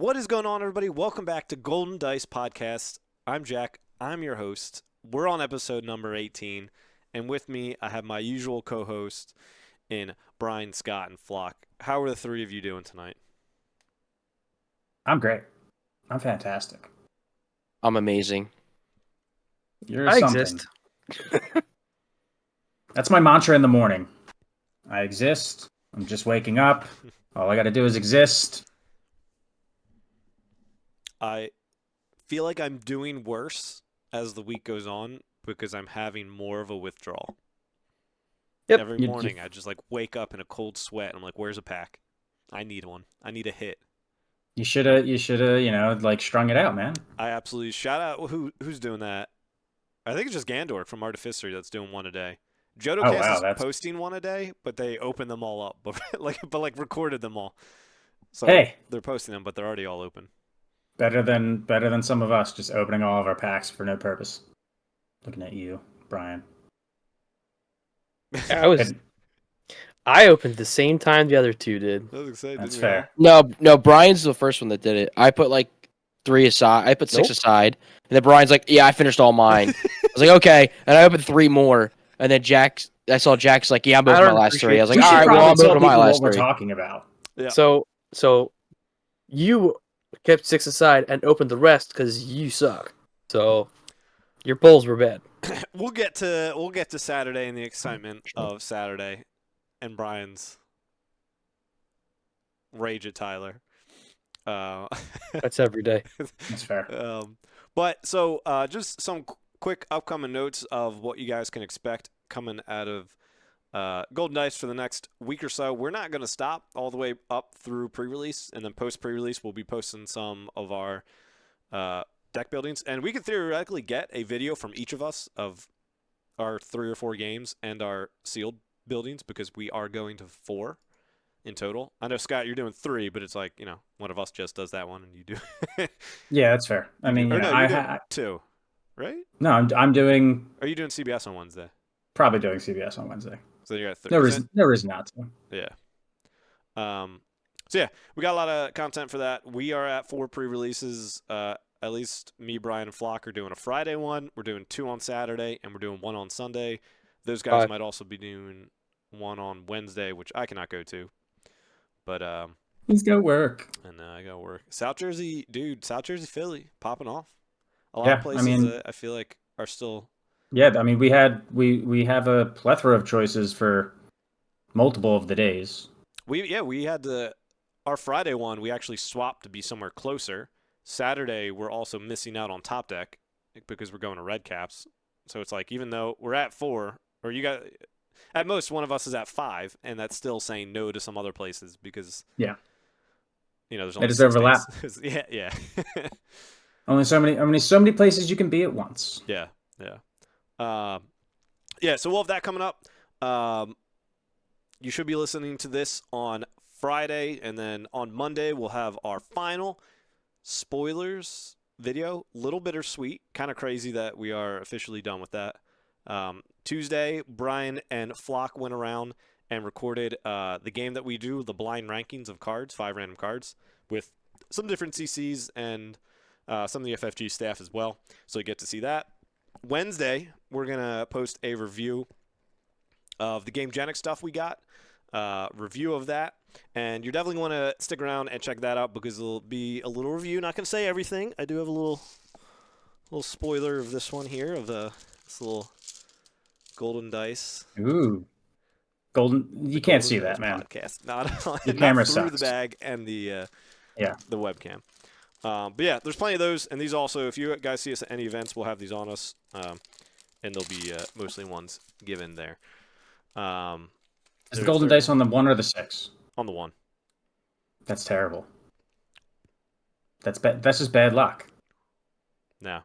What is going on, everybody? Welcome back to Golden Dice Podcast. I'm Jack. I'm your host. We're on episode number 18, and with me, I have my usual co-host in Brian, Scott, and Flock. How are the three of you doing tonight? I'm great. I'm fantastic. I'm amazing. You're I something. exist. That's my mantra in the morning. I exist. I'm just waking up. All I got to do is exist. I feel like I'm doing worse as the week goes on because I'm having more of a withdrawal. Yep. Every morning, I just wake up in a cold sweat, and I'm like, "Where's a pack? I need one. I need a hit." You shoulda, strung it out, man. I absolutely shout out who's doing that. I think it's just Gandor from Artificery that's doing one a day. Jotocast is posting one a day, but they open them all up, but recorded them all. So they're posting them, but they're already all open. Better than some of us just opening all of our packs for no purpose. Looking at you, Brian. I opened the same time the other two did. That was exciting. That's fair. No, Brian's the first one that did it. I put like 3 aside. I put 6 aside, and then Brian's like, "Yeah, I finished all mine." I was like, "Okay," and I opened 3 more, and then I saw Jack's like, "Yeah, I'm opening my last 3." I was like, "All right, well, I'm opening my last 3." What we're talking about. Yeah. So you kept 6 aside and opened the rest because you suck. So your polls were bad. We'll get to Saturday and the excitement of Saturday, and Brian's rage at Tyler. That's every day. That's fair. Just some quick upcoming notes of what you guys can expect coming out of Golden Dice for the next week or so. We're not going to stop all the way up through pre-release, and then post-pre-release we'll be posting some of our deck buildings, and we could theoretically get a video from each of us of our 3 or 4 games and our sealed buildings, because we are going to 4 in total. I know, Scott, you're doing 3, but it's like, one of us just does that one and you do. Yeah, that's fair. I mean, you're doing 2, right? No, I'm doing. Are you doing CBS on Wednesday? Probably doing CBS on Wednesday. So you're at 3. No reason not to. Yeah. So we got a lot of content for that. We are at 4 pre-releases. At least me, Brian, and Flock are doing a Friday one. We're doing 2 on Saturday, and we're doing 1 on Sunday. Those guys might also be doing 1 on Wednesday, which I cannot go to. But he's got work. And I got work. South Jersey, Philly, popping off. A lot of places I feel like are still. Yeah, I mean, we have a plethora of choices for multiple of the days. We had our Friday one. We actually swapped to be somewhere closer. Saturday, we're also missing out on Top Deck because we're going to Red Caps. So it's like, even though we're at 4, or you got, at most one of us is at 5, and that's still saying no to some other places because there's only overlap. yeah. Only so many places you can be at once. Yeah. So we'll have that coming up. You should be listening to this on Friday, and then on Monday we'll have our final spoilers video. Little bittersweet, kind of crazy that we are officially done with that. Tuesday, Brian and Flock went around and recorded the game that we do, the blind rankings of cards, 5 random cards, with some different CCs and some of the FFG staff as well. So you get to see that. Wednesday, we're going to post a review of the Game Genic stuff we got, review of that. And you definitely want to stick around and check that out because it'll be a little review. Not going to say everything. I do have a little spoiler of this one here, of this little Golden Dice. Ooh. You can't see that, man. Podcast. Not the camera not through sucks. the bag and the webcam. But yeah, there's plenty of those. And these also, if you guys see us at any events, we'll have these on us. And they'll be mostly ones given there. Is the Golden Dice on the 1 or the 6? On the 1. That's terrible. That's just bad luck. No.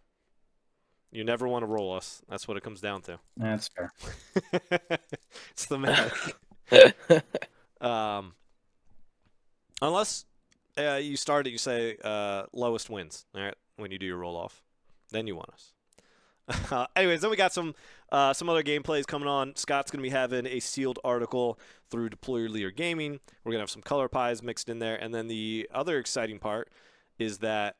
You never want to roll us. That's what it comes down to. That's fair. It's the math. Unless you start it, you say lowest wins, all right, when you do your roll-off. Then you want us. Anyways, then we got some other gameplays coming on. Scott's going to be having a sealed article through Deployer Leader Gaming. We're going to have some color pies mixed in there. And then the other exciting part is that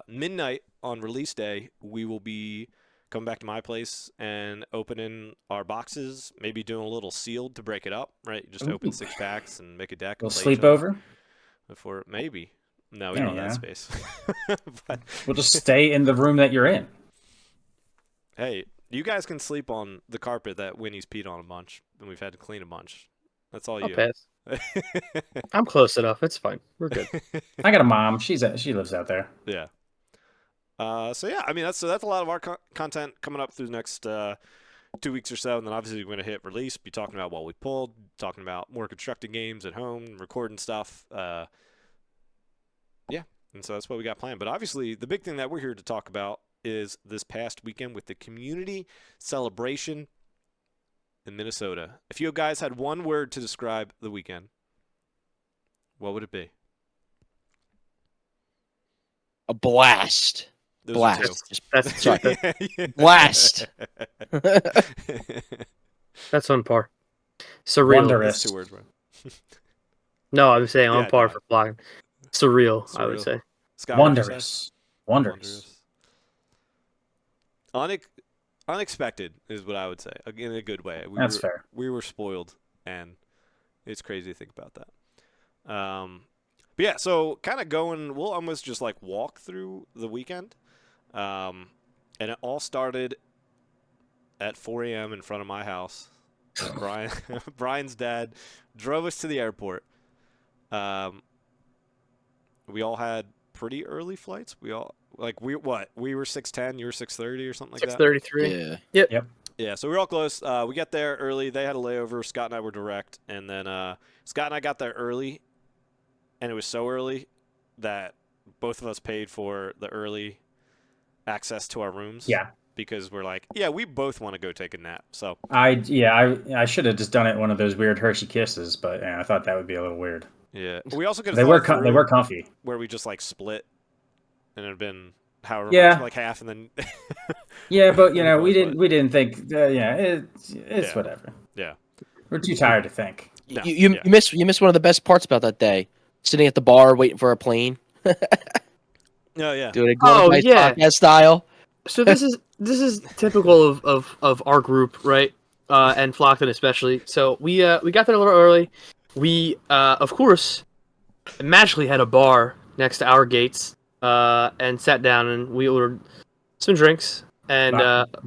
midnight on release day, we will be coming back to my place and opening our boxes, maybe doing a little sealed to break it up, right? Just open Ooh. 6 packs and make a deck. We'll and play each sleep other over. before maybe. No, we Yeah, don't have that yeah. space. But We'll just stay in the room that you're in. hey, you guys can sleep on the carpet that Winnie's peed on a bunch, and we've had to clean a bunch. That's all I'll you. pass. I'm close enough. It's fine. We're good. I got a mom. She lives out there. Yeah. So yeah, I mean that's a lot of our content coming up through the next 2 weeks or so, and then obviously we're going to hit release, be talking about what we pulled, talking about more constructed games at home, recording stuff. Yeah, and so that's what we got planned. But obviously the big thing that we're here to talk about is this past weekend with the community celebration in Minnesota. If you guys had one word to describe the weekend, what would it be? A blast. Those are two. Blast. Just That's sorry. Yeah. Blast. That's on par. Surreal. Wondrous. That's 2 words, bro. No, I'm saying on Yeah, par no. for blocking. Surreal, I would Surreal. say. Scott, what'd you say? Wondrous. Unexpected is what I would say, in a good way. That's fair. We were spoiled, and it's crazy to think about that. But yeah, so kind of we'll almost just like walk through the weekend. And it all started at 4 a.m. in front of my house. Brian's dad drove us to the airport. We all had pretty early flights. We were 6:10, you were 6:30 or something like that. 6:33. Yeah. Yeah, so we were all close. We got there early. They had a layover. Scott and I were direct, and then Scott and I got there early, and it was so early that both of us paid for the early access to our rooms. Yeah. Because we're like, yeah, we both want to go take a nap. So I should have just done it one of those weird Hershey kisses, but yeah, I thought that would be a little weird. yeah, we also could They were comfy. where we just like split, and it'd been however Yeah. much, like half, and then Yeah, but We we both didn't think. It's Yeah. whatever. yeah. We're too tired to think. No, You yeah. miss one of the best parts about that day. Sitting at the bar waiting for a plane. Oh yeah. Doing a Oh, Golden Dice yeah. podcast style. So this is typical of our group, right? And Flockton especially. So we got there a little early. We of course magically had a bar next to our gates, and sat down and we ordered some drinks, and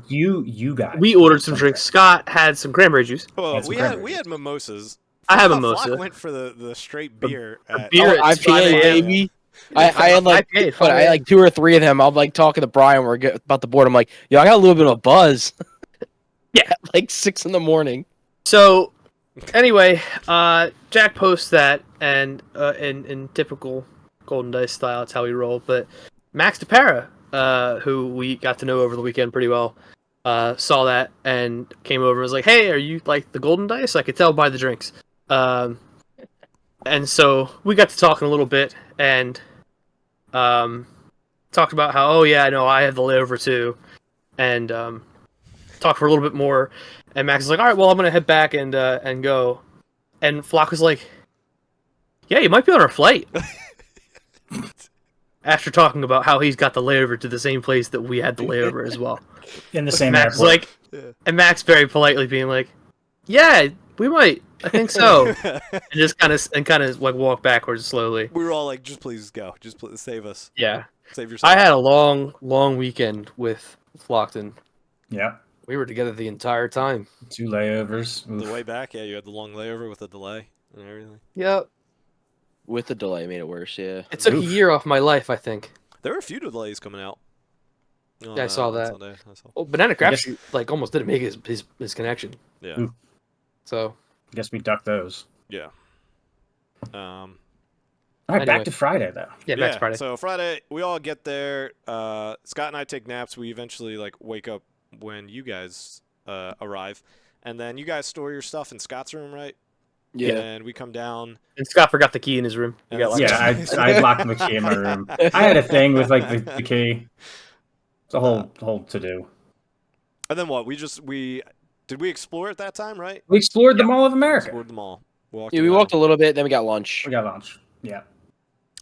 You got it. we ordered some drinks. Scott had some cranberry juice. Well, Had some we cranberries. had mimosas. I had Flock mimosa. went for the straight beer. At, beer Oh, at 5 IPA, a.m. baby. I had like, I paid but I had like 2 or 3 of them. I'm like talking to Brian. We're about the board. I'm like, yo, I got a little bit of a buzz. Yeah. At like 6 a.m. So, anyway, Jack posts that, and in typical Golden Dice style, that's how we roll. But Max DePara, who we got to know over the weekend pretty well, saw that and came over and was like, "Hey, are you like the Golden Dice?" I could tell by the drinks. And so we got to talking a little bit, and talked about how, oh yeah, I know I have the layover too, and talked for a little bit more. And Max is like, all right, well, I'm gonna head back and go. And Flock was like, yeah, you might be on our flight. After talking about how he's got the layover to the same place that we had the layover as well. in the same Max is airport. like, and Max very politely being like, yeah, we might. I think so. And just kind of like walk backwards slowly. we were all like, just please go. Just please save us. Yeah. Save yourself. I had a long weekend with Flockton. Yeah. We were together the entire time. 2 layovers. the Oof. way back, yeah, you had the long layover with the delay and everything. Yep. With the delay, made it worse. Yeah. It took Oof. a year off my life, I think. There were a few delays coming out. Yeah, I saw on that. Sunday. I saw. Oh, Banana guess- Crapshoot like almost didn't make his connection. Yeah. Oof. So Guess we ducked those. Yeah. All right, Anyway. back to Friday though. yeah, next Friday. So Friday, we all get there. Scott and I take naps. We eventually like wake up when you guys arrive, and then you guys store your stuff in Scott's room, right? Yeah. And we come down. And Scott forgot the key in his room. You got Yeah. locked Yeah, I locked the key in my room. I had a thing with like the key. It's a whole to do. And then what? Did we explore at that time, right? We explored the Mall of America. Explored them all. Yeah, we walked a little bit, then we got lunch. We got lunch. Yeah.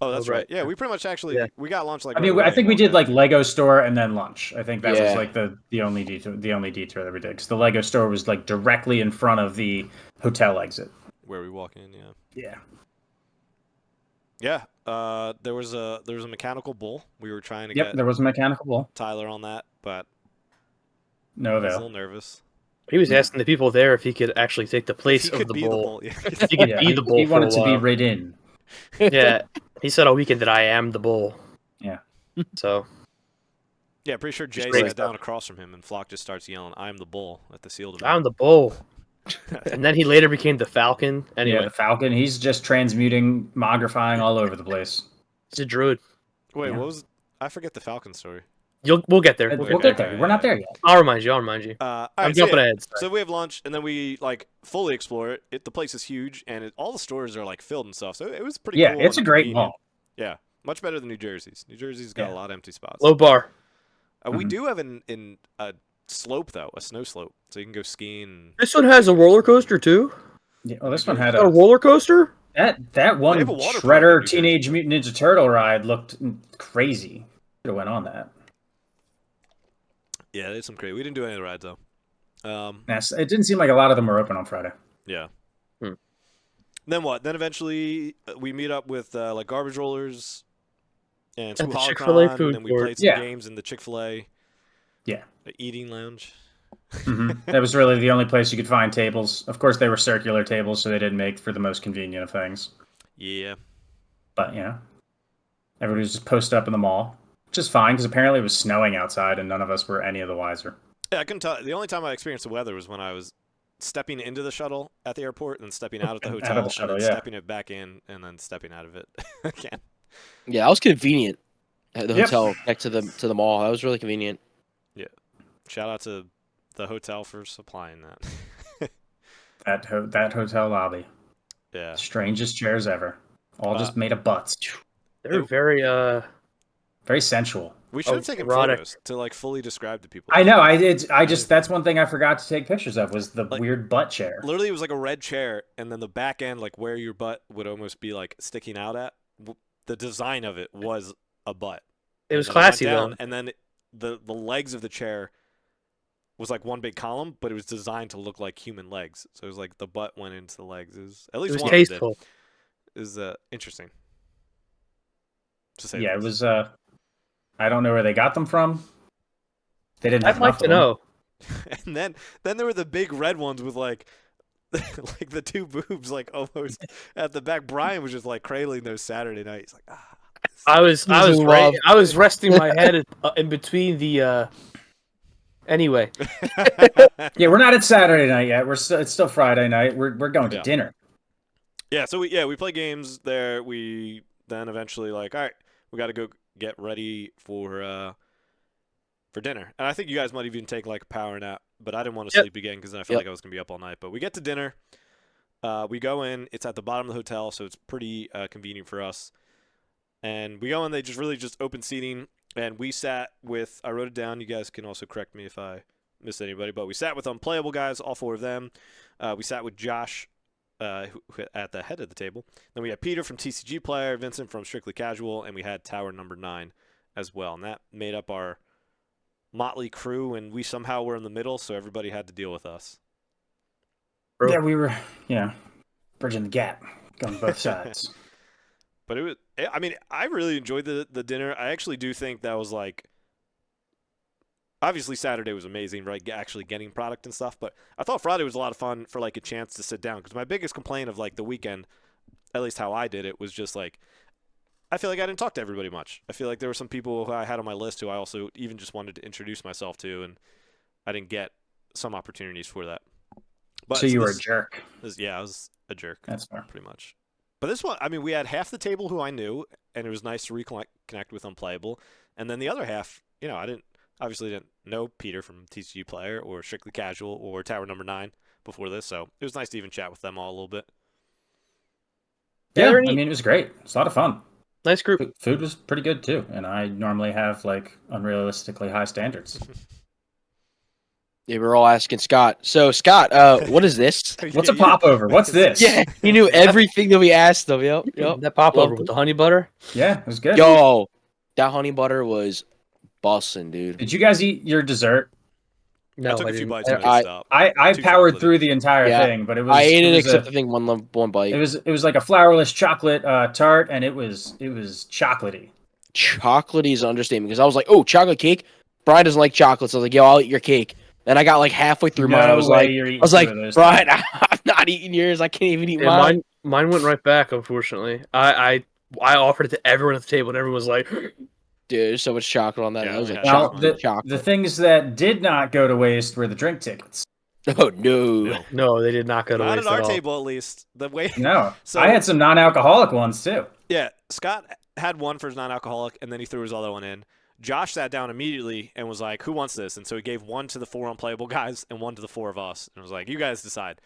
Oh, that's Oh, right. right. Yeah, we pretty much actually Yeah. we got lunch like. I mean, right I think away we did one like day. Lego store and then lunch. I think that was Yeah. like the only detour that we did because the Lego store was like directly in front of the hotel exit. where we walk in. Yeah. Yeah. Yeah. There was a mechanical bull. We were trying to Yep. get There was a mechanical bull. Tyler on that, but No I was a avail. little nervous. He was asking the people there if he could actually take the If place he of could the be bull. the bull. If he could Yeah, be the bull he for wanted a to be while. ridden. Yeah, he said all weekend that I am the bull. Yeah. So Yeah, pretty sure Jay great sat down across from him, and Flock just starts yelling, "I'm the bull" at the sealed event. I'm the bull. And then he later became the Falcon. Anyway, Yeah, the Falcon. He's just transmuting, mogrifying all over the place. he's a druid. Wait, Yeah. what was? I forget the Falcon story. We'll get there. We'll We'll get there. there. We're not there yet. I'll remind you. I'll remind you. All I'm right, so jumping yeah, ahead. Sorry. So we have lunch, and then we like fully explore it. The place is huge, and all the stores are like filled and stuff. So it was pretty. Yeah, cool it's a and great convenient. mall. Yeah, much better than New Jersey's. New Jersey's got a Yeah. lot of empty spots. Low bar. We Mhm. do have in a slope though, a snow slope, so you can go skiing. This one has a roller coaster too. Yeah, well, this one had A roller coaster. that one have a water park in New Shredder Jersey. Teenage Mutant Ninja Turtle ride looked crazy. Should have went on that. Yeah, there's some crazy. We didn't do any of the rides though. It didn't seem like a lot of them were open on Friday. Yeah. Hmm. Then what? Then eventually we meet up with like garbage rollers and At some the Chick-fil-A HoloCon, food and we court. played some Yeah. games in the Chick-fil-A. Yeah. The eating lounge. That was really the only place you could find tables. Of course, they were circular tables, so they didn't make for the most convenient of things. Yeah. But everybody was just posted up in the mall, which is fine because apparently it was snowing outside and none of us were any of the wiser. Yeah, I couldn't tell. The only time I experienced the weather was when I was stepping into the shuttle at the airport and then stepping out at the Out of the hotel shuttle, and then yeah. stepping it back in and then stepping out of it again. Yeah, that was convenient. At the Yep. hotel next to the mall. That was really convenient. Shout out to the hotel for supplying that. That hotel lobby, Yeah. strangest chairs ever, all just made of butts. They're very Very sensual. We should have taken erotic. photos to like fully describe to people. I know. I did. I just that's one thing I forgot to take pictures of was the Like- weird butt chair. Literally, it was like a red chair, and then the back end, like where your butt would almost be like sticking out at, the design of it was a butt. it was And then went classy down, though. And then the legs of the chair was like one big column, but it was designed to look like human legs. So it was like the butt went into the legs. It was at It least was one of them did. tasteful. It was interesting. To say Yeah, the it least. was. I don't know where they got them from. They didn't. I'd Have like enough to of them. know. And then there were the big red ones with like like the two boobs like almost at the back. Brian was just like cradling those Saturday night. He's like, ah. I was in love. I was resting my head in between the. Anyway, Yeah, we're not at Saturday night yet. It's still Friday night. We're going to Yeah. dinner. Yeah, so we play games there. We then eventually like, all right, we got to go get ready for dinner. And I think you guys might even take like a power nap, but I didn't want to Yep. sleep again because then I felt like I was gonna be up all night. But we get to dinner. We go in. It's at the bottom of the hotel, so it's pretty convenient for us. And we go in. They just really just open seating, and we sat with. I wrote it down. You guys can also correct me if I missed anybody, but we sat with unplayable guys, all four of them. We sat with Josh. Who at the head of the table. Then we had Peter from TCG Player, Vincent from Strictly Casual, and we had Tower Number 9 as well. And that made up our motley crew, and we somehow were in the middle, so everybody had to deal with us. Bro. Yeah, we were. Bridging the gap, going both sides. But it was, I mean, I really enjoyed the dinner. I actually do think that was like, obviously Saturday was amazing, right? Actually getting product and stuff. But I thought Friday was a lot of fun for like a chance to sit down. Because my biggest complaint of like the weekend, at least how I did it, was just like, I feel like I didn't talk to everybody much. I feel like there were some people who I had on my list who I also even just wanted to introduce myself to, and I didn't get some opportunities for that. But So you were a this- jerk. yeah, I was a jerk. That's fair. Pretty much. But this one, I mean, we had half the table who I knew, and it was nice to reconnect with Unplayable. And then the other half, I didn't know Peter from TCG Player or Strictly Casual or Tower Number 9 before this, so it was nice to even chat with them all a little bit. Yeah, there I any- mean, it was great. It's a lot of fun. nice group. Food was pretty good too, and I normally have like unrealistically high standards. They were all asking Scott. So Scott, what is this? What's a popover? What's this? Yeah, he knew everything that we asked him. Yep. That pop over Loved with it. the honey butter. Yeah, it was good. Yo, that honey butter was bussin', dude. Did you guys eat your dessert? No, I took a few didn't. bites and I- I stopped. I Too powered chocolatey. through the entire Yeah. thing, but it was I ate it was except a- I think one bite. it was like a flourless chocolate tart, and it was chocolatey. Chocolate is an understatement because I was like, oh, chocolate cake. Brian doesn't like chocolate, so I was like, yo, I'll eat your cake. Then I got like halfway through mine. I was like, Brian, I'm not eating yours. I can't even eat Yeah, mine. mine went right back. Unfortunately, I offered it to everyone at the table, and everyone was like, Dude, there's so much chocolate on that. Yeah, That was we like had Now, chocolate. the chocolate. things that did not go to waste were the drink tickets. Oh no. "No, they did not go to Not waste at our at all." table, at least. The way. No, So- I had some non-alcoholic ones too. Yeah, Scott had one for his non-alcoholic, and then he threw his other one in. Josh sat down immediately and was like, "Who wants this?" And so he gave one to the 4 unplayable guys and one to the 4 of us, and was like, "You guys decide."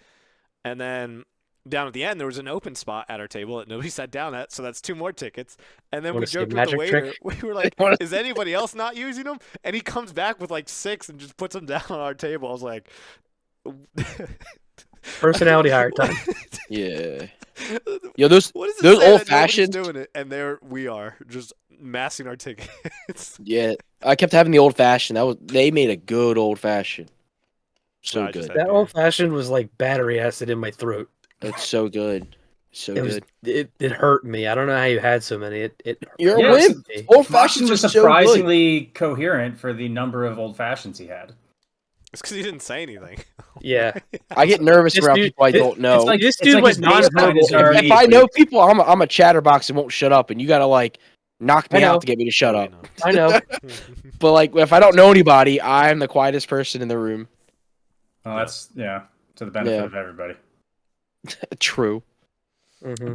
And then down at the end, there was an open spot at our table that nobody sat down at, so that's 2 more tickets. And then Wanna we see a joked with the magic waiter. trick? We were like, "Is anybody else not using them?" And he comes back with like 6 and just puts them down on our table. I was like, Personality hire time. Yeah. Yo, those What does it those say that old-fashioned- nobody's doing it, and there we are, just massing our tickets. yeah. I kept having the old fashioned. They made a good old fashioned. So I just good. had- That old fashioned was like battery acid in my throat. It's so good. So It was good. it hurt me. I don't know how you had so many. It You're Yeah, a it's- wimp. me. Old Fox fashions was are so good. surprisingly coherent for the number of old fashions he had. It's because he didn't say anything. Yeah, I get nervous This around dude- people I it- don't know. this it's dude like was his baseline non-verbal. is already- If I know people, I'm a chatterbox and won't shut up, and you gotta like knock me I know. out to get me to shut up. I know. But like, if I don't know anybody, I'm the quietest person in the room. Well, that's to the benefit Yeah. of everybody. True. hmm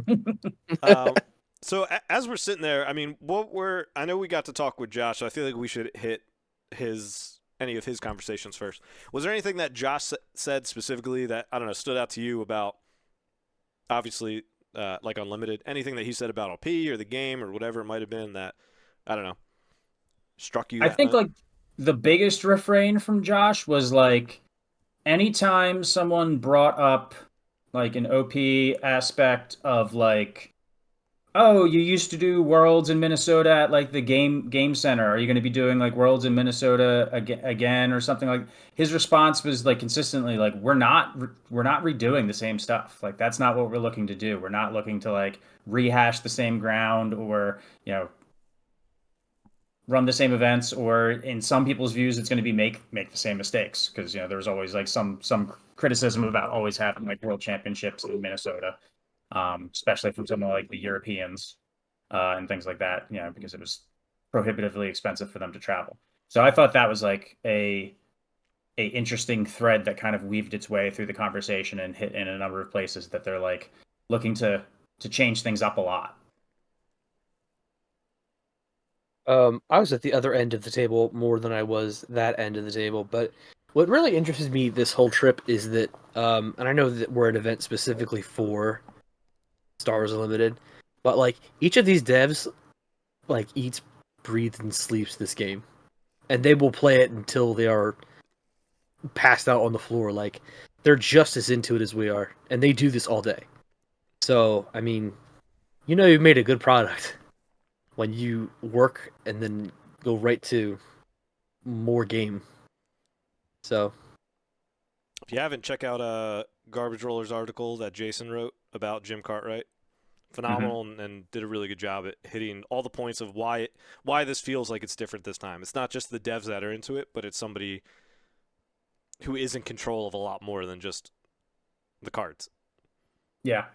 So as we're sitting there, I mean, I know we got to talk with Josh, so I feel like we should hit any of his conversations first. Was there anything that Josh said specifically that, I don't know, stood out to you about, obviously, like Unlimited? Anything that he said about LP or the game or whatever it might have been that, I don't know, struck you? I that think much? like the biggest refrain from Josh was like anytime someone brought up like an OP aspect of like, oh, you used to do Worlds in Minnesota at like the game center. Are you going to be doing like Worlds in Minnesota again or something like? His response was like consistently like, we're not redoing the same stuff. Like that's not what we're looking to do. We're not looking to like rehash the same ground or run the same events, or in some people's views, it's going to be make the same mistakes because there was always like some criticism about always having like world championships in Minnesota, especially from some of like the Europeans and things like that. Because it was prohibitively expensive for them to travel. So I thought that was like a interesting thread that kind of weaved its way through the conversation and hit in a number of places that they're like looking to change things up a lot. I was at the other end of the table more than I was that end of the table. But what really interested me this whole trip is that, and I know that we're an event specifically for Star Wars Unlimited, but like each of these devs, like eats, breathes, and sleeps this game, and they will play it until they are passed out on the floor. Like they're just as into it as we are, and they do this all day. So I mean, you've made a good product when you work and then go right to more game. So If you haven't, check out Garbage Roller's article that Jason wrote about Jim Cartwright. Phenomenal, and did a really good job at hitting all the points of why this feels like it's different this time. It's not just the devs that are into it, but it's somebody who is in control of a lot more than just the cards. Yeah,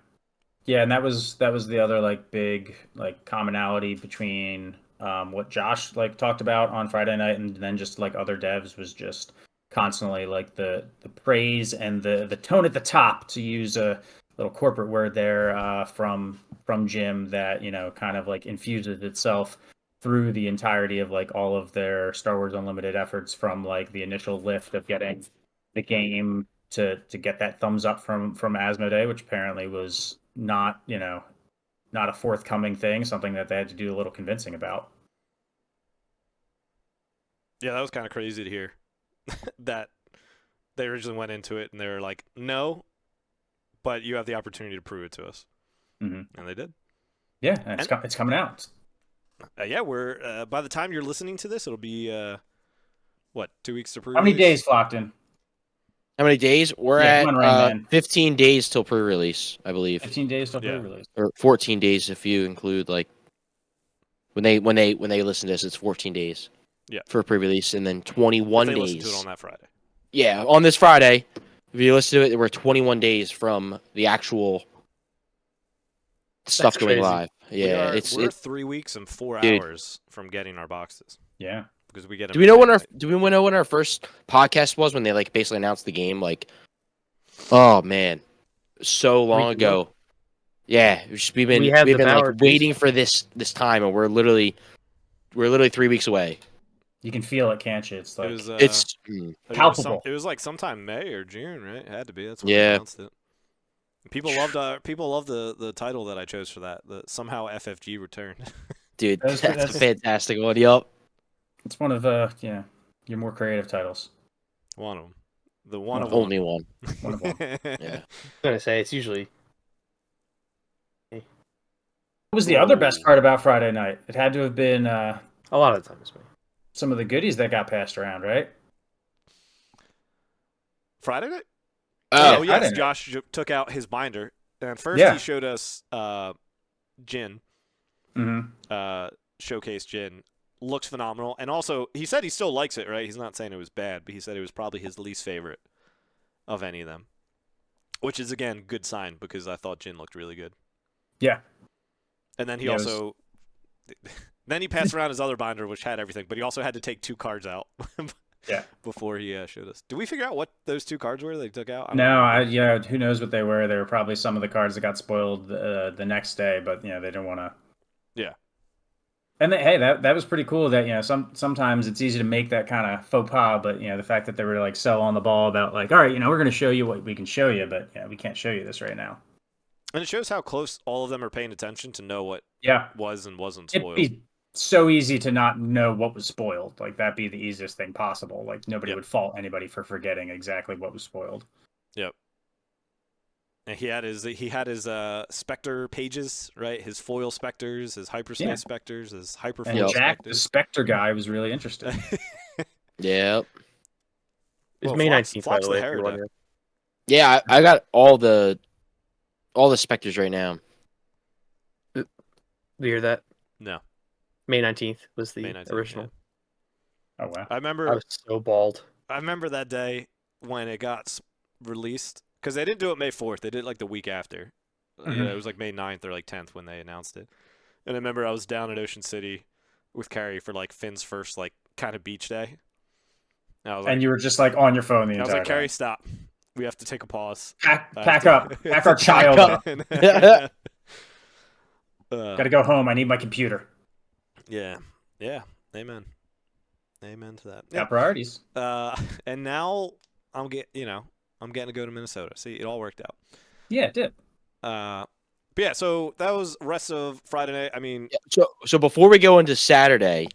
and that was the other like big like commonality between what Josh like talked about on Friday night and then just like other devs was just constantly like the praise and the tone at the top, to use a little corporate word there from Jim, that kind of like infuses itself through the entirety of like all of their Star Wars Unlimited efforts, from like the initial lift of getting the game to get that thumbs up from Asmodee, which apparently was not a forthcoming thing, something that they had to do a little convincing about. Yeah, that was kind of crazy to hear. That they originally went into it and they were like, no, but you have the opportunity to prove it to us, Mhm. and they did. Yeah, and it's coming out. Yeah, we're by the time you're listening to this, it'll be 2 weeks to prove. How many days, Flockton? How many days? We're Yeah, at come on, Rain Man. 15 days till pre-release, I believe, 15 days till Yeah. pre-release. or 14 days if you include like when they listen to this, it's 14 days. Yeah. For pre-release, and then If 21 they days. listen to it on that Friday. Yeah, on this Friday, if you listen to it, we're 21 days from the actual stuff going crazy. live. Yeah, we're 3 weeks and 4 Dude. hours from getting our boxes Yeah. because we get them. Do we know when our first podcast was when they like basically announced the game? Like, oh man, so long Week ago. ago. Yeah, we've been We had the like Bauer waiting for this time, and we're literally 3 weeks away. You can feel it, can't you? It's like It was It's palpable. It was like sometime May or June, right? It had to be. That's when Yeah. they announced it. People loved the title that I chose for that. The somehow FFG returned. dude, That's- that's a that's- fantastic one. Yup. it's one of your more creative titles. One of them. The one of Only one. One of them. Yeah. I'm gonna say it's usually What was the other best part about Friday night? It had to have been a lot of the times. some of the goodies that got passed around, right? Friday night. Oh, Oh, yes, Friday night. Josh took out his binder, and first Yeah. he showed us gin, Mm-hmm. showcase gin. Looks phenomenal, and also he said he still likes it. Right? He's not saying it was bad, but he said it was probably his least favorite of any of them, which is again good sign because I thought gin looked really good. Yeah. And then he Yeah, it was- also, then he passed around his other binder, which had everything, but he also had to take 2 cards out. Yeah. Before he showed us. Did we figure out what those 2 cards were they took out? I don't No, remember. who knows what they were? They were probably some of the cards that got spoiled the next day, but they didn't want to. Yeah. And that was pretty cool. That sometimes it's easy to make that kind of faux pas, but the fact that they were like so on the ball about like, all right, we're going to show you what we can show you, but we can't show you this right now. And it shows how close all of them are paying attention to know what Yeah, was and wasn't it'd spoiled. be so easy to not know what was spoiled. Like that'd be the easiest thing possible. Like nobody Yep. would fault anybody for forgetting exactly what was spoiled. Yep. And he had his Spectre pages, right? His foil Spectres, his hyperspace Yeah. Spectres, his And hyperfoil Jack, the Spectres. Spectre guy, was really interested. Yep. It's Well, May Flock's- 19th, by Flock's the way. the if you're Harrow wondering. Yeah, I got all the specters right now. You hear that? No. May 19th was the May 19th, original. Oh wow. I I remember was so bald. that day when it got released because they didn't do it May 4th. They did it like the week after. Mhm. It was like May 9th or like 10th when they announced it. And I remember I was down at Ocean City with Carrie for like Finn's first like kind of beach day. And I was like, And you were just like on your phone the I was entire like, Carrie, time. stop. We have to take a pause. Pack I have up. to- Pack our child up. Gotta go home. I need my computer. Yeah. Yeah. Amen. Amen to that. Got priorities. And now I'm getting to go to Minnesota. See, it all worked out. Yeah, it did. But yeah, so that was rest of Friday night. I mean, So before we go into Saturday,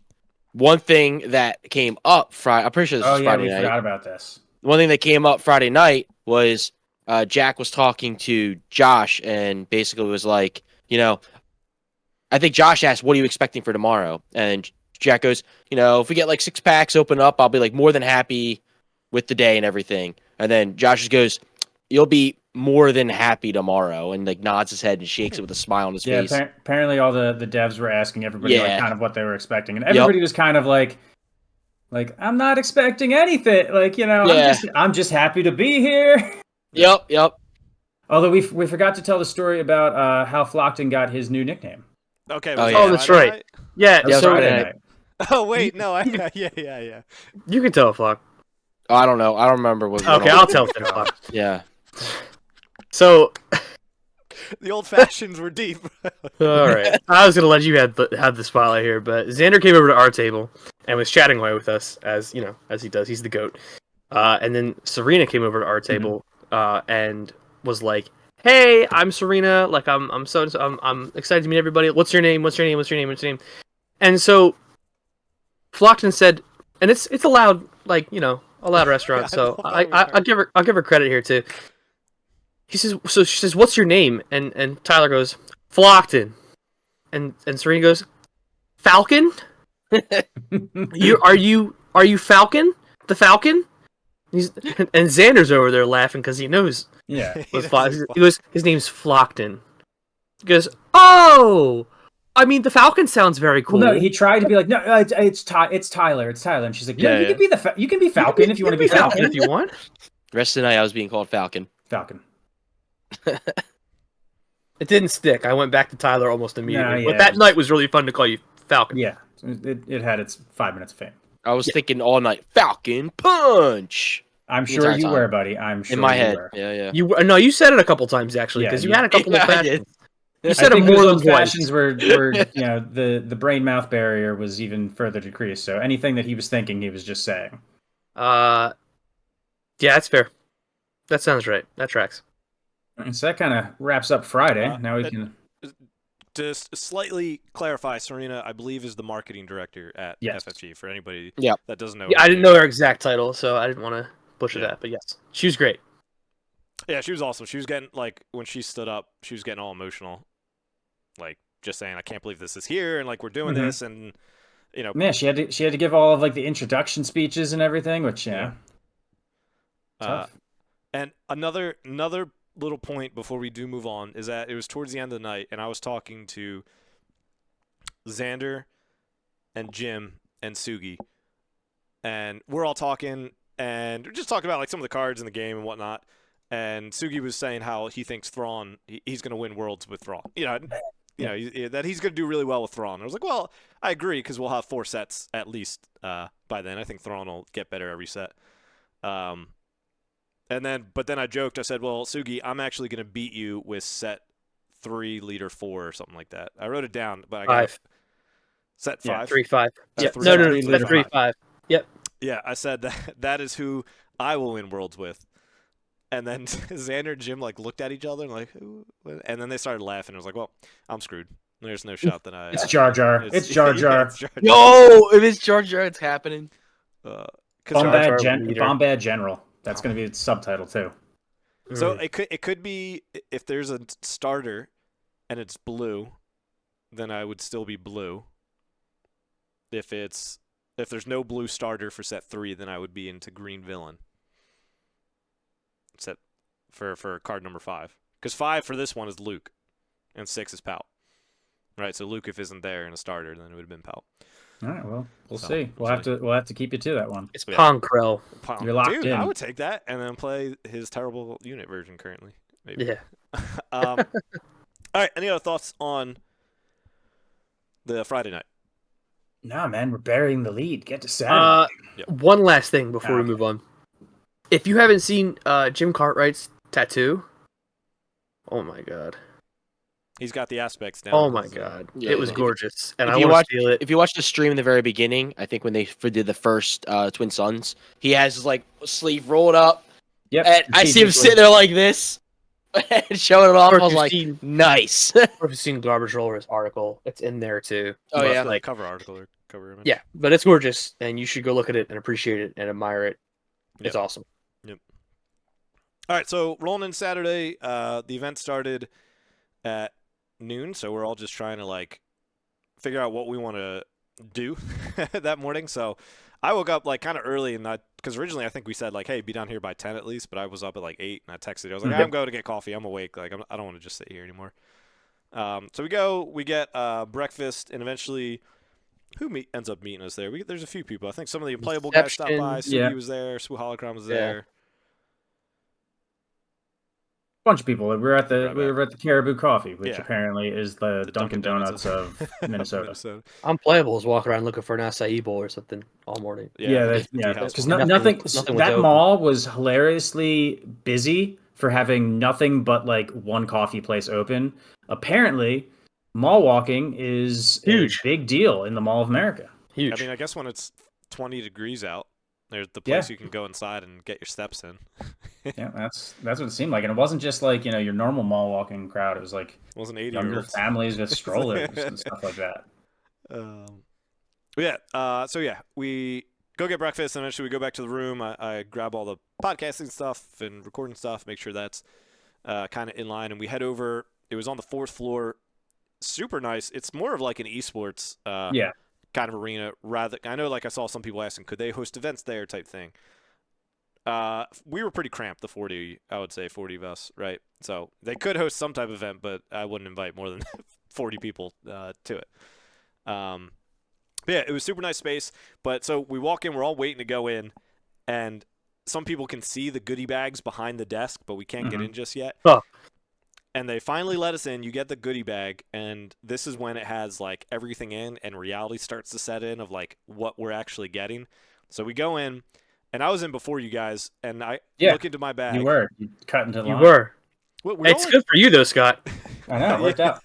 one thing that came up Friday, I'm pretty sure this Oh was yeah, Friday we night. forgot about this. One thing that came up Friday night was Jack was talking to Josh and basically was like, I think Josh asked, "What are you expecting for tomorrow?" And Jack goes, if we get like 6 packs open up, I'll be like more than happy with the day and everything. And then Josh just goes, "You'll be more than happy tomorrow," and like nods his head and shakes it with a smile on his Yeah, face. apparently all the devs were asking everybody like Yeah. kind of what they were expecting, and everybody was kind of like I'm not expecting anything. Like Yeah. I'm just happy to be here. Yep. Although we forgot to tell the story about how Flockton got his new nickname. okay. Oh, was yeah. that Oh, that's Friday right. night? Yeah, That was so Friday uh, night. Oh wait, no. Yeah. you can tell, Flock. Oh, I don't know. I don't remember what. Okay, I'll tell then, Flock. Yeah. So, The old fashions were deep. all right, I was gonna let you have the spotlight here, but Xander came over to our table and was chatting away with us as he does. He's the goat. And then Serena came over to our table and was like, "Hey, I'm Serena. Like, I'm excited to meet everybody. What's your name? What's your name? What's your name? What's your name?" And so Flockton said, and it's a loud, like, a loud restaurant. I So love that I'll give her credit here too. He says, so she says, "What's your name?" And Tyler goes, "Flockton," and Serena goes, "Falcon? Are you Falcon? The Falcon?" And Xander's over there laughing because he knows. Yeah. He goes, "His name's Flockton." He goes, "Oh, I mean, the Falcon sounds very cool." Well, no, he tried to be like, no, it's Tyler, and she's like, no, Yeah, you can be you can be Falcon if you want to be Falcon. if you want. The rest of the night, I was being called Falcon. Falcon. It didn't stick. I went back to Tyler almost immediately. yeah, But that night was really fun to call you Falcon. Yeah, it had its 5 minutes of fame. I was thinking all night, Falcon Punch! I'm The sure entire you time. were, buddy. I'm sure In my you head. were. Yeah. You said it a couple times actually because Yeah, you had a couple yeah, of I passions. did. You said I it think more those than twice. fashions were the brain mouth barrier was even further decreased. So anything that he was thinking, he was just saying. Yeah, that's fair. That sounds right. That tracks. And so that kind of wraps up Friday. Now we can. To slightly clarify, Serena, I believe, is the marketing director at Yes. FFG. For anybody Yep. that doesn't know, Yeah, I didn't know her exact title, so I didn't want to butcher Yeah. that. But yes, she was great. Yeah, she was awesome. She was getting like when she stood up, she was getting all emotional, like just saying, "I can't believe this is here," and like we're doing Mhm. this, and you know, Yeah, she had to give all of like the introduction speeches and everything, which Yeah. tough. And another little point before we do move on is that it was towards the end of the night, and I was talking to Xander and Jim and Sugi, and we're all talking, and we're just talking about like some of the cards in the game and whatnot. And Sugi was saying how he thinks Thrawn, he's going to win Worlds with Thrawn. That he's going to do really well with Thrawn. I was like, well, I agree because we'll have 4 sets at least by then. I think Thrawn will get better every set. But then I joked. I said, well, Sugi, I'm actually going to beat you with set 3, leader 4, or something like that. I wrote it down, but I got 5. set 5. 3-5. Yeah. 3-5. No. Leader That's 5. 3-5. Yep. Yeah, I said that is who I will win Worlds with. And then Xander and Jim like looked at each other and like, who? And then they started laughing. I was like, well, I'm screwed. There's no shot that I. It's Jar Jar. It's Jar yeah, Jar. it's Jar Jar. Yo, if it's Jar Jar, it's happening. 'Cause Bombad, Jar leader. Bombad General. That's going to be its subtitle too. So it could be if there's a starter and it's blue, then I would still be blue. If there's no blue starter for set 3, then I would be into green villain. Set for card number 5, because 5 for this one is Luke, and 6 is Pal. Right, so Luke if isn't there in a starter, then it would have been Pal. All right, well, we'll So, see. we'll We'll have to keep you to that one. It's Yeah. Ponkrell. Pal. You're locked Dude, in. I would take that and then play his terrible unit version currently. Maybe. Yeah. All right, any other thoughts on the Friday night? Nah, man, we're burying the lead. Get to Saturday. Yep. One last thing before we Okay. move on. If you haven't seen Jim Cartwright's tattoo, oh my god. He's got the aspects down. Oh my god. Yeah, It was yeah. gorgeous. And If I you want watch- to steal it. If you watch the stream in the very beginning, I think when they did the first Twin Sons, he has his like sleeve rolled up, Yep. and I see him sitting there like this, and showing it off. Or I if was you've like, seen- nice. Or if you've seen Garbage Roller's article, it's in there too. Oh, Well, yeah. the Like, cover article or cover image. yeah, but it's gorgeous, and you should go look at it and appreciate it and admire it. It's Yep. awesome. All right, so rolling in Saturday, the event started at noon, so we're all just trying to like figure out what we want to do that morning. So I woke up like kind of early, and because originally I think we said like, hey, be down here by 10 at least, but I was up at like 8, and I texted. I was like, Mhm. I'm going to get coffee. I'm awake. Like I don't want to just sit here anymore. So we get breakfast, and eventually. Ends up meeting us there? There's a few people. I think some of the playable guys stopped by. Inception. Sugi Yeah. was there. Swoo Holocron was Yeah. there. bunch of people. We were at Right the Caribou Coffee, which Yeah. apparently is the Dunkin' Donuts of Minnesota. Unplayable is walking around looking for an acai bowl or something all morning. Because Nothing nothing. was That open. mall was hilariously busy for having nothing but like one coffee place open. Apparently, mall walking is Huge. a big deal in the Mall of America. Huge. I mean, I guess when it's 20 degrees out, there's the place you can go inside and get your steps in. Yeah, that's what it seemed like, and it wasn't just like your normal mall walking crowd. It was like It wasn't younger 80-year-olds. families with strollers and stuff like that. So we go get breakfast, and eventually we go back to the room. I grab all the podcasting stuff and recording stuff, make sure that's kind of in line, and we head over. It was on the 4th floor. Super nice. It's more of like an esports kind of arena. Rather, I know like I saw some people asking, could they host events there type thing. We were pretty cramped, the 40, I would say 40 of us, right? So they could host some type of event, but I wouldn't invite more than 40 people to it. But yeah, it was super nice space. But so we walk in, we're all waiting to go in, and some people can see the goodie bags behind the desk, but we can't get in just yet. Oh. And they finally let us in. You get the goodie bag, and this is when it has like everything in, and reality starts to set in of like what we're actually getting. So we go in, and I was in before you guys, and I look into my bag. You cut into the line. You were. We're It's good for you though, Scott. I know, it worked out.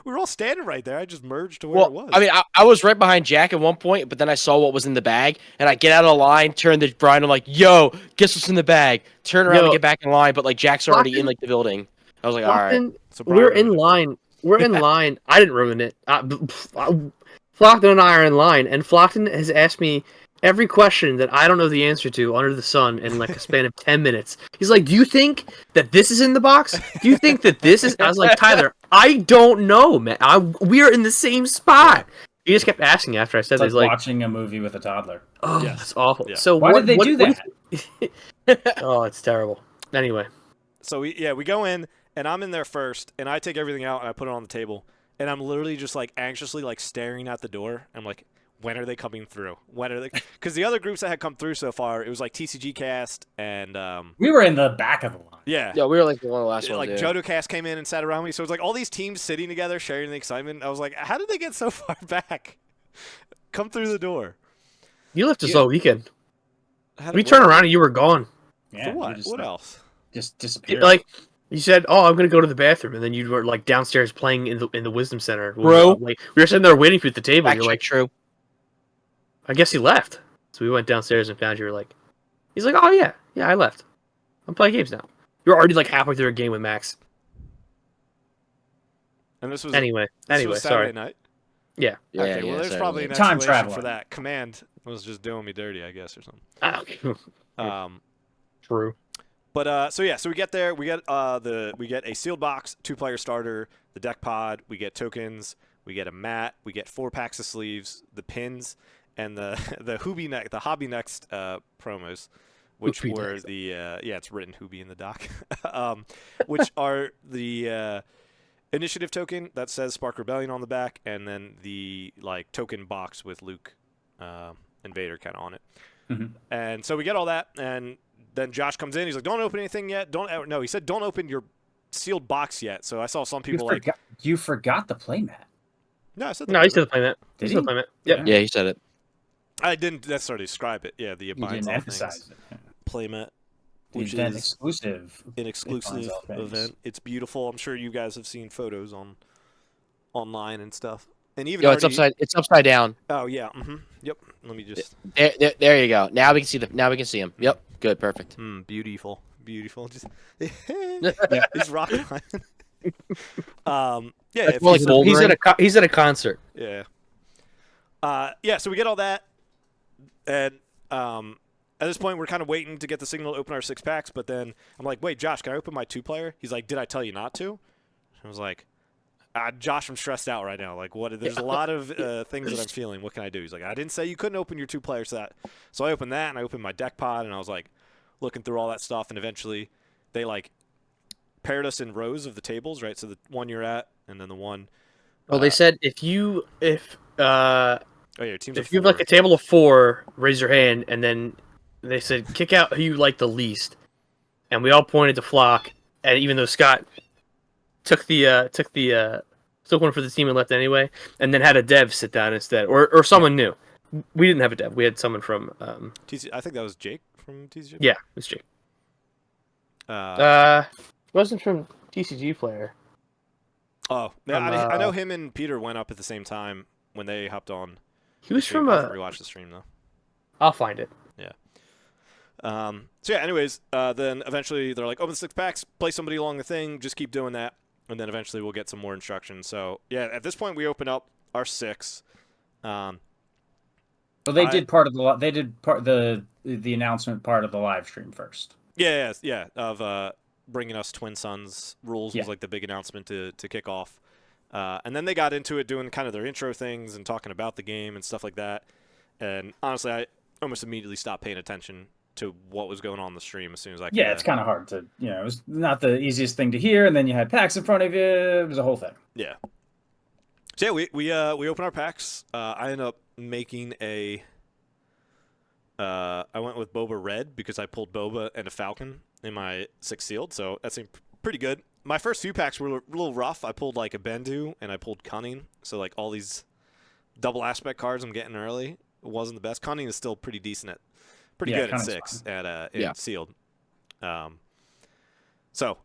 We were all standing right there. I just merged to where it was. I mean, I was right behind Jack at one point, but then I saw what was in the bag, and I get out of the line, turn to Brian, I'm like, yo, guess what's in the bag? Turn around and get back in line, but like Jack's already in like the building. I was like, all right. So We're Brian in line. We're in line. I didn't ruin it. Flockton and I are in line, and Flockton has asked me every question that I don't know the answer to under the sun in like a span of 10 minutes. He's like, do you think that this is in the box? Do you think that this is? I was like, Tyler, I don't know, man. We are in the same spot. He just kept asking after I said It's that. like He's like, watching a movie with a toddler. oh, Yeah. it's awful. Yeah. So Why did they do that? Oh, it's terrible. Anyway. So we go in, and I'm in there first, and I take everything out and I put it on the table, and I'm literally just like anxiously like staring at the door. I'm like, when are they coming through? When are they? Because the other groups that had come through so far, it was like TCG Cast and We were in the back of the line. yeah, Yeah, we were like one of the last ones. like Yeah. Johto Cast came in and sat around me. So it was like all these teams sitting together, sharing the excitement. I was like, how did they get so far back? Come through the door. You left us all weekend. How We did- turned around and you were gone. Yeah, For we what? just, What else? Just disappeared. Like you said, oh, I'm gonna go to the bathroom, and then you were like downstairs playing in the Wisdom Center. Bro. Like, we were sitting there waiting for you at the table. Fact You're check like, true. I guess he left. So we went downstairs and found you. Were like, he's like, oh yeah, I left. I'm playing games now. You're already like halfway through a game with Max. And this was Anyway, Saturday sorry. night. Yeah. Yeah, Okay, well, yeah, there's sorry. probably an Time explanation traveling. for that. Command was just doing me dirty, I guess, or something. Ah, okay. True. But so we get there. We get we get a sealed box, 2-player starter, the deck pod. We get tokens. We get a mat. We get 4 packs of sleeves, the pins, and the the Hobby Next promos, which Hoobie were Next. the it's written Hobie in the doc, which are the initiative token that says Spark Rebellion on the back, and then the like token box with Luke and Vader kind of on it. Mhm. And so we get all that, and then Josh comes in. He's like, "Don't open anything yet. No." He said, "Don't open your sealed box yet." So I saw some people like, You forgot the playmat. "No, I said No, that. he's still playing it. Did He's still he? playing it. Yep. Yeah, he said it. I didn't necessarily describe it. Yeah, the You binds didn't all emphasize things it. playmat, The which event is exclusive. an binds exclusive all things. event. It's beautiful. I'm sure you guys have seen photos online and stuff. And even Yo, it's already- upside down. Oh yeah. Yep. Let me just. There you go. Now we can see him. Yep. Good. Perfect. Beautiful. Just. Yeah. He's rocking. Yeah. That's If more you- like Wolverine. He's at a concert. Yeah. Yeah, so we get all that, and at this point, we're kind of waiting to get the signal to open our 6 packs, but then I'm like, wait, Josh, can I open my 2-player? He's like, did I tell you not to? I was like, Josh, I'm stressed out right now. Like, what? There's a lot of things that I'm feeling. What can I do? He's like, I didn't say you couldn't open your 2-player set. So I opened that, and I opened my deck pod, and I was like, looking through all that stuff, and eventually they, like, paired us in rows of the tables, right? So the one you're at, and then the one... Well, they said if Oh, yeah, your teams you have like a table of 4, raise your hand, and then they said kick out who you like the least, and we all pointed to Flock, and even though Scott took one for the team and left anyway, and then had a dev sit down instead, or someone new. We didn't have a dev. We had someone from TC, I think that was Jake from TCG. yeah, it was Jake. Uh, Wasn't from TCG player. Oh, yeah, From, I know him and Peter went up at the same time when they hopped on. He was the stream. from I a. haven't rewatched the stream though. I'll find it. So yeah, anyways, then eventually they're like, open the 6 packs, play somebody along the thing, just keep doing that, and then eventually we'll get some more instructions. So yeah, at this point we open up our 6, and So they did part of the announcement part of the live stream first. Yeah. Of bringing us Twin Suns rules Yeah. was like the big announcement to kick off. And then they got into it doing kind of their intro things and talking about the game and stuff like that. And honestly, I almost immediately stopped paying attention to what was going on the stream as soon as I could. Yeah, it's kind of hard to, it was not the easiest thing to hear, and then you had packs in front of you. It was a whole thing. Yeah. So yeah, we open our packs. I ended up making I went with Boba Red because I pulled Boba and a Falcon in my 6 sealed, so that seemed pretty good. My first few packs were a little rough. I pulled like a Bendu and I pulled Cunning, so like all these double aspect cards I'm getting early. It wasn't the best. Cunning is still pretty decent at good at Cunning's 6 fine. at sealed. So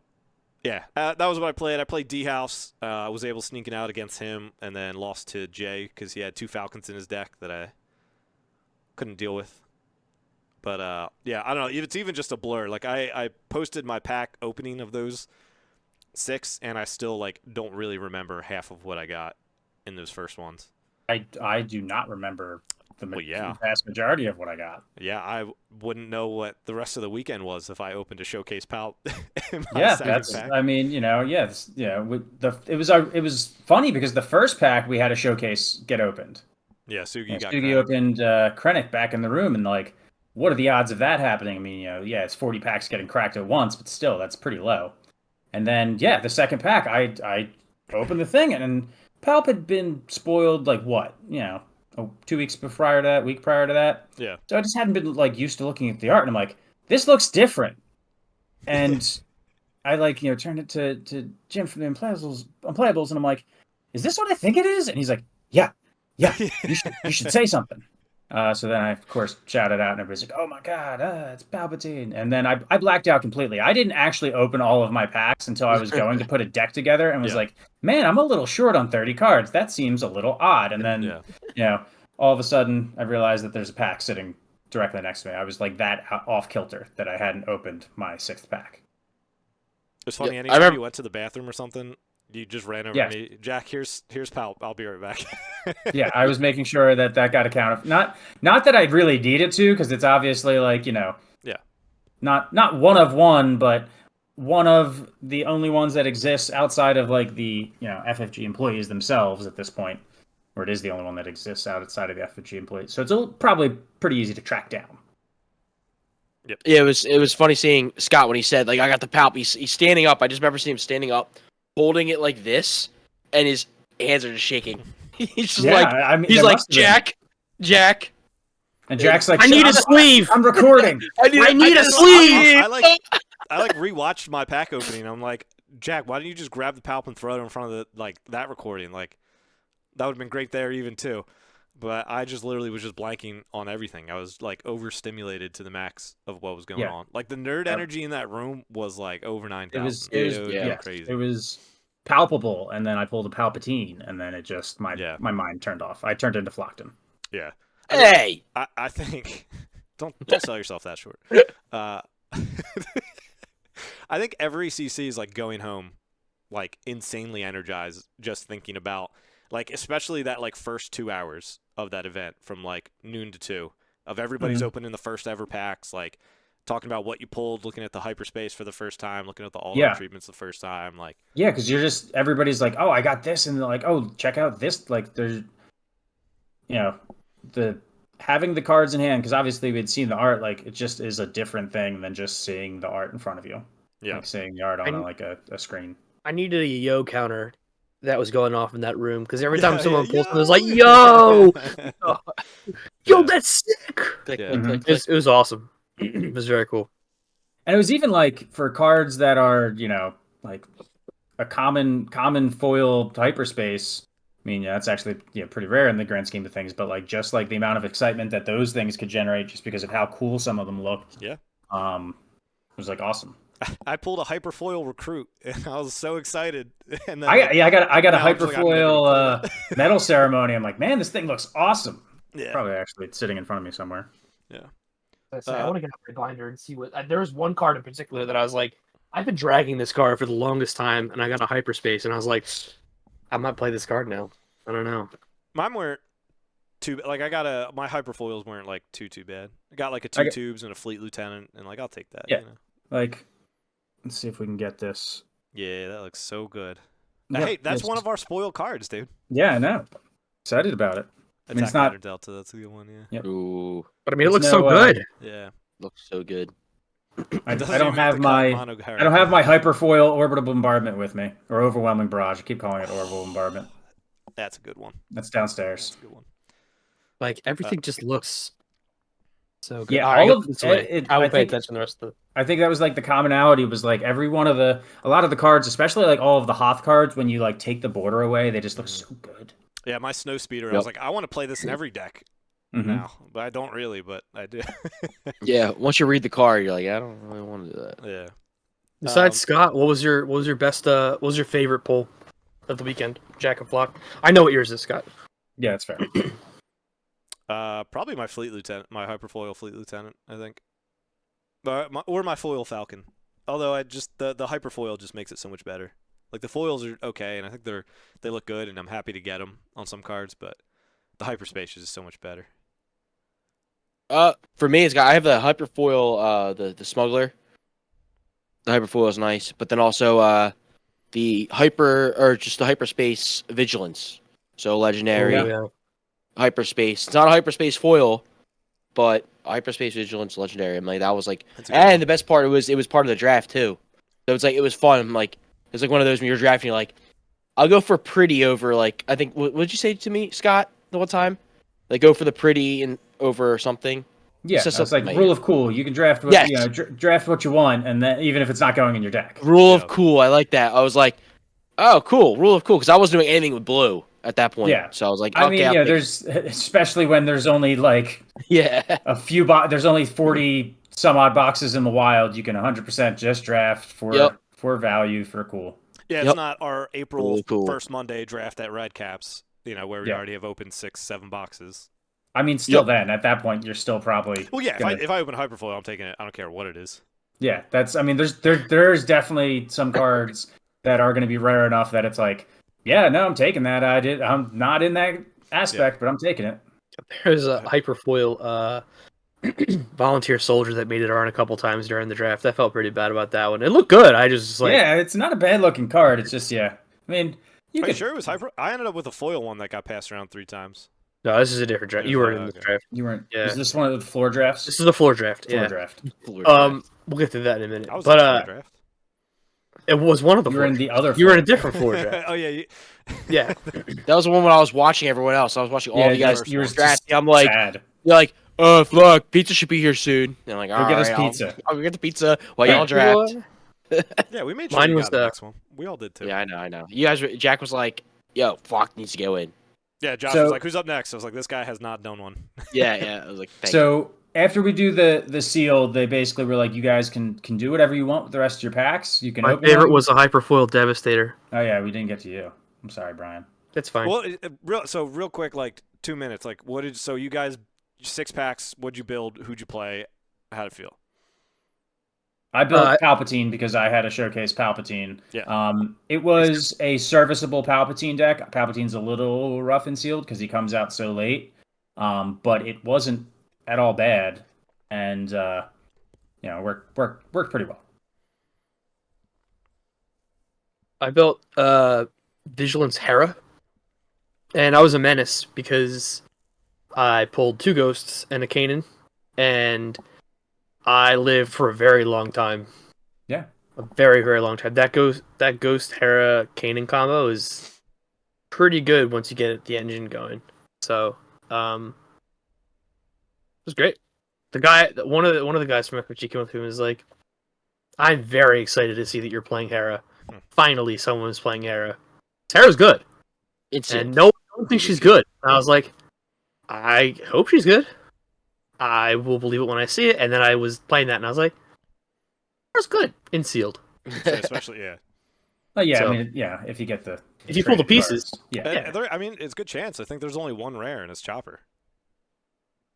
yeah, that was what I played. I played D House. I was able to sneak it out against him, and then lost to Jay because he had 2 Falcons in his deck that I couldn't deal with. But yeah, I don't know. It's even just a blur. Like I posted my pack opening of those 6, and I still like don't really remember half of what I got in those first ones. I do not remember the yeah. vast majority of what I got. Yeah, I wouldn't know what the rest of the weekend was if I opened a Showcase Palp. In my Yeah, second that's. pack. I mean, it was funny because the first pack we had a showcase get opened. Yeah, Sugi got Sugi opened Krennic back in the room, and like, what are the odds of that happening? I mean, it's 40 packs getting cracked at once, but still, that's pretty low. And then, yeah, the second pack, I opened the thing, and Palp had been spoiled, like, what? 2 weeks prior to that, week prior to that. Yeah. So I just hadn't been, like, used to looking at the art, and I'm like, this looks different. And I, like, turned it to Jim from the Unplayables, and I'm like, is this what I think it is? And he's like, yeah, you should say something. So then I, of course, shouted out, and everybody's like, oh my god, it's Palpatine. And then I blacked out completely. I didn't actually open all of my packs until I was going to put a deck together and was like, man, I'm a little short on 30 cards. That seems a little odd. And then, all of a sudden, I realized that there's a pack sitting directly next to me. I was like that off kilter that I hadn't opened my 6th pack. It's funny, Yeah, anytime you went to the bathroom or something, you just ran over Yeah. to me. Jack, here's Palp. I'll be right back. Yeah, I was making sure that got accounted. Not that I really needed to, because it's obviously like, Yeah. not one of one, but one of the only ones that exists outside of like the FFG employees themselves at this point, or it is the only one that exists outside of the FFG employees. So it's probably pretty easy to track down. Yep. Yeah, it was funny seeing Scott when he said, like, I got the Palp. He's standing up. I just remember seeing him standing up, holding it like this, and his hands are just shaking. He's just he's like, Jack. And Jack's like, I need a sleeve. I'm recording. I need a sleeve. I like rewatched my pack opening. I'm like, Jack, why don't you just grab the Palp and throw it in front of that recording? Like, that would have been great there even too. But I just literally was just blanking on everything. I was like overstimulated to the max of what was going on. Like the nerd energy in that room was like over 9,000. It was crazy. It was palpable, and then I pulled a Palpatine, and then it just my mind turned off. I turned into Flockton. Yeah. Hey, I think don't sell yourself that short. I think every CC is like going home, like insanely energized, just thinking about like especially that like first 2 hours of that event from like noon to 2 of everybody's opening the first ever packs, like talking about what you pulled, looking at the hyperspace for the first time, looking at the all treatments the first time, like because you're just everybody's like, oh, I got this, and they're like, oh, check out this, like there's the having the cards in hand, because obviously we'd seen the art, like it just is a different thing than just seeing the art in front of you. Like seeing the art on like a screen. I needed a yo counter that was going off in that room, because every time someone pulls it was like, yo, that's sick. It was awesome. It was very cool. And it was even like for cards that are, like a common foil hyperspace. I mean, that's actually pretty rare in the grand scheme of things, but like just like the amount of excitement that those things could generate just because of how cool some of them looked. Yeah. It was like awesome. I pulled a hyperfoil recruit, and I was so excited. And then I got a hyperfoil medal ceremony. I'm like, man, this thing looks awesome. Yeah. Probably actually sitting in front of me somewhere. Yeah. I want to get out my binder and see what. There was one card in particular that I was like, I've been dragging this card for the longest time, and I got a hyperspace, and I was like, I might play this card now. I don't know. Mine were too like I got my hyperfoils weren't like too bad. I got like a I two got- tubes and a fleet lieutenant, and like I'll take that. Yeah. You know? Like, let's see if we can get this. Yeah, that looks so good. Yep, Hey, that's it's- one of our spoil cards, dude. Yeah, I know. Excited about it. I mean, it's Attack not- Rider Delta. That's a good one. Yeah. Yep. Ooh, But I mean, it There's looks so no, good. Yeah. looks so good. I Doesn't don't even have to call my Mono Hurricane. I don't have my hyperfoil orbital bombardment with me, or overwhelming barrage. I keep calling it orbital bombardment. That's a good one. That's That's downstairs. a good one. Like everything just looks so good. Yeah, All right, all go of this way. it- I will I pay think- attention to the rest of the. I think that was like the commonality was like a lot of the cards, especially like all of the Hoth cards, when you like take the border away, they just look so good. Yeah, my snow speeder. I Yep. was like, I want to play this in every deck Mhm. now, but I don't really. But I do. Yeah, once you read the card, you're like, I don't really want to do that. Yeah. Besides Scott, what was your best what was your favorite pull of the weekend? Jack and Flock. I know what yours is, Scott. Yeah, that's fair. Probably my fleet lieutenant, my hyperfoil fleet lieutenant. I think, or my foil falcon. Although I just the hyperfoil just makes it so much better. Like the foils are okay, and I think they look good, and I'm happy to get them on some cards. But the hyperspace is so much better. For me, I have the hyperfoil, the smuggler. The hyperfoil is nice, but then also the hyperspace vigilance. So legendary Oh, yeah. hyperspace. It's not a hyperspace foil, but hyperspace vigilance legendary. I'm like that was like, That's a good and one. the best part it was part of the draft too. So it's like it was fun. Like it's like one of those when you're drafting, you're like, I'll go for pretty over like I think what did you say to me, Scott, the one time? Like go for the pretty and over something. Yeah, It's just it's like something rule of cool. You can draft what Yes. draft what you want, and then even if it's not going in your deck. Rule Yeah. of cool. I like that. I was like, oh, cool. Rule of cool because I wasn't doing anything with blue at that point. Yeah. So I was like, I okay, mean, I'll yeah, take there's especially when there's only like it. yeah. a few there's only 40 some odd boxes in the wild. You can 100% just draft for Yep. value for cool. Yeah, it's Yep. not our April Really cool. first Monday draft at Red Caps. You know, where we Yeah. already have opened 6-7 boxes. I mean, still Yep. then at that point you're still probably Well, yeah. gonna- If I open hyperfoil, I'm taking it. I don't care what it is. yeah. That's I mean, there's definitely some cards that are going to be rare enough that it's like, yeah, no, I'm taking that. I'm not in that aspect, but I'm taking it. There's a hyperfoil volunteer soldier that made it around a couple times during the draft. I felt pretty bad about that one. It looked good. I just like Yeah, it's not a bad looking card. It's just I mean, you Are you could sure it was hyper? I ended up with a foil one that got passed around 3 times. no, this is a different draft. You were in this Okay. draft. you weren't. Yeah. Is this one of the floor drafts? This is a floor draft. floor Yeah. draft. We'll get to that in a minute. I was But in the draft. it was one of the You floor were in the other. You were in a floor different floor draft. Oh yeah. Yeah. That was the one when I was watching everyone else. I was watching all Yeah, the guys you were drafting. I'm like, sad. you're like, look, pizza should be here soon. And I'm like, all Go get us right, pizza. I'll go get the pizza while y'all draft. Yeah, we made sure Mine we was got the the- next one. We all did too. Yeah, I know. You guys, Jack was like, yo, Flock needs to go in. Yeah, Josh So- was like, "Who's up next?" I was like, "This guy has not done one." Yeah. I was like, thank you. So after we do the seal, they basically were like, you guys can do whatever you want with the rest of your packs. You can. My open favorite them. was a hyperfoil devastator. Oh yeah, we didn't get to you. I'm sorry, Brian. That's fine. Well, real quick, like 2 minutes. Like, so you guys 6 packs? What'd you build? Who'd you play? How'd it feel? I built Palpatine because I had a showcase Palpatine. Yeah. It was a serviceable Palpatine deck. Palpatine's a little rough and sealed because he comes out so late. But it wasn't at all bad, and worked pretty well. I built Vigilance Hera, and I was a menace because I pulled 2 ghosts and a Kanan, and I lived for a very long time. Yeah. A very, very long time. That ghost Hera Kanan combo is pretty good once you get the engine going. So, it was great. The guy, one of the guys from FFG came up to me and was like, "I'm very excited to see that you're playing Hera. Finally, someone's playing Hera. Hera's good, It's and no one don't think she's good." And I was like, "I hope she's good. I will believe it when I see it." And then I was playing that, and I was like, "Hera's good in sealed." Especially, yeah. Oh yeah, So- I mean, yeah. If you get the If you pull the traded pieces. cards. yeah. And I mean, it's a good chance. I think there's only one rare, and it's Chopper.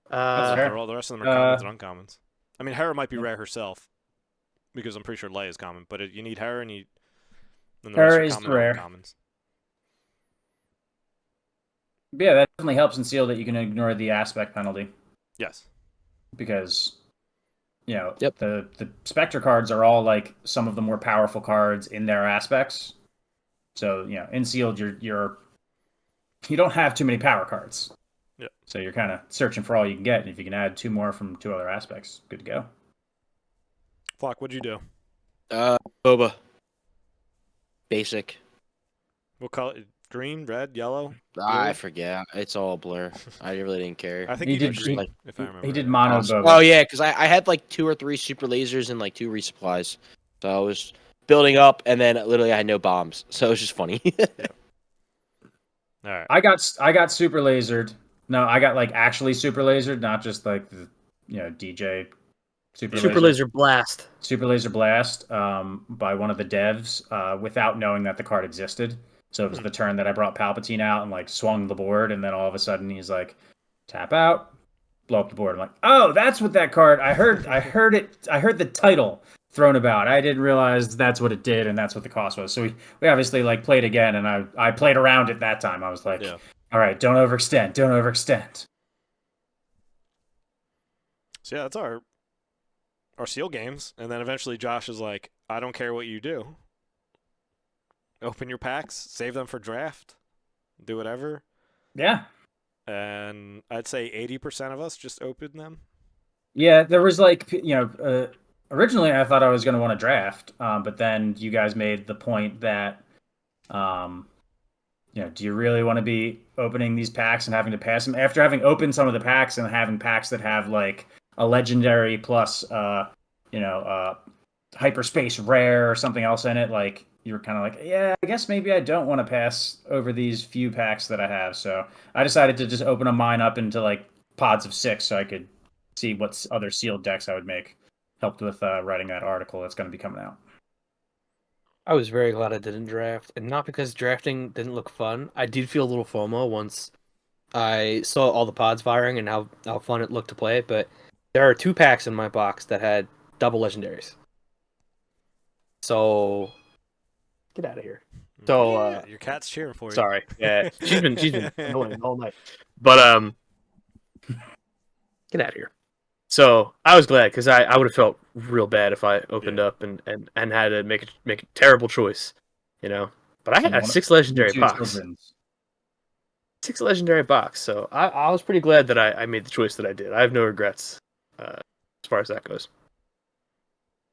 That's fair. The rest of them are commons and uncommons. I mean, Hera might be rare herself, because I'm pretty sure Leia is common. But you need Hera, and then the Hera rest is are common rare. and uncommons. Yeah, that definitely helps in sealed that you can ignore the aspect penalty Yes. because Yep. the Spectre cards are all like some of the more powerful cards in their aspects. So in sealed you don't have too many power cards. Yep. So you're kind of searching for all you can get, and if you can add 2 more from 2 other aspects, good to go. Flock, what'd you do? Boba. Basic. What color? Green, red, yellow? I Blue? forget. It's all a blur. I really didn't care. I think He he did did- green, like- if I remember. He did right. mono Awesome. Boba. Oh yeah, because I had like 2 or 3 super lasers and like 2 resupplies. So I was building up, and then literally I had no bombs. So it was just funny. All right. I got super lasered. No, I got like actually super lasered, not just like the DJ Super Laser Blast. Super Laser Blast by one of the devs without knowing that the card existed. So it was the turn that I brought Palpatine out and like swung the board, and then all of a sudden he's like, tap out, blow up the board. I'm like, oh, that's what that card. I heard the title thrown about. I didn't realize that's what it did, and that's what the cost was. So we obviously like played again, and I played around it that time. I was like, Yeah. all right, don't overextend. So yeah, that's our seal games, and then eventually Josh is like, I don't care what you do. Open your packs, save them for draft, do whatever. Yeah. And I'd say 80% of us just opened them. Yeah, there was like, originally I thought I was going to want to draft, but then you guys made the point that, do you really want to be opening these packs and having to pass them after having opened some of the packs and having packs that have like a legendary plus, hyperspace rare or something else in it? Like you were kind of like, yeah, I guess maybe I don't want to pass over these few packs that I have. So I decided to just open mine up into like pods of 6 so I could see what other sealed decks I would make. Helped with writing that article that's going to be coming out. I was very glad I didn't draft, and not because drafting didn't look fun. I did feel a little FOMO once I saw all the pods firing and how fun it looked to play it, but there are 2 packs in my box that had double legendaries. So get out of here. So Yeah, your cat's cheering for you. sorry. Yeah, she's been annoying the whole night. But get out of here. So I was glad because I would have felt real bad if I opened up and had to make a terrible choice, But I had a 6 legendary box. 6 legendary box. So I was pretty glad that I made the choice that I did. I have no regrets as far as that goes.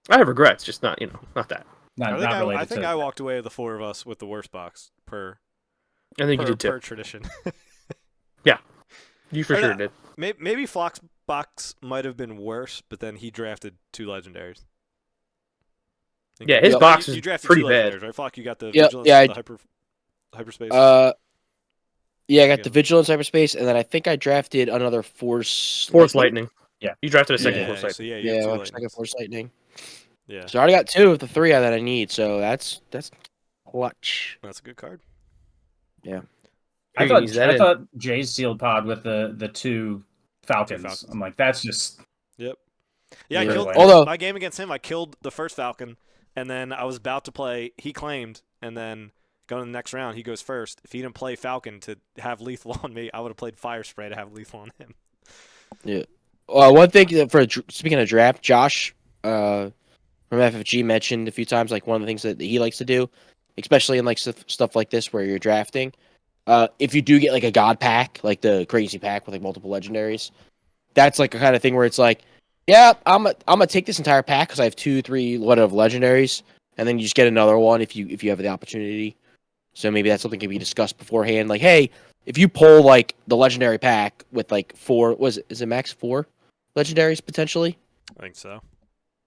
I have regrets, just not that. I think I walked away, the 4 of us, with the worst box per I think you did per too. tradition. You for sure did. Maybe Flock's box might have been worse, but then he drafted 2 legendaries. Yeah, his box was you drafted pretty 2 bad. legendaries, right? Flock, you got the Yep, Vigilance, yeah, the hyperspace. Yeah, I got the Vigilance hyperspace, and then I think I drafted another Force Lightning. Yeah. You drafted a second yeah, Force Lightning. so yeah, you have 2 Yeah, lightnings. second Force Lightning. Yeah, So I already got 2 of the 3 that I need. So that's clutch. that's a good card. I You can use that in. thought Jay's sealed pod with the 2 Falcons. Falcons. I'm like, that's just Yep. Yeah, I Yeah. killed Although- my game against him. I killed the first Falcon, and then I was about to play. He claimed, and then going to the next round, he goes first. If he didn't play Falcon to have lethal on me, I would have played Fire Spray to have lethal on him. One thing speaking of draft, Josh from FFG mentioned a few times like one of the things that he likes to do, especially in like stuff like this where you're drafting. If you do get like a god pack, like the crazy pack with like multiple legendaries, that's like a kind of thing where it's like, yeah, I'm gonna take this entire pack because I have 2, 3 whatever legendaries, and then you just get another one if you have the opportunity. So maybe that's something can be discussed beforehand. Like, hey, if you pull like the legendary pack with like 4, is it max 4 legendaries potentially? I think so.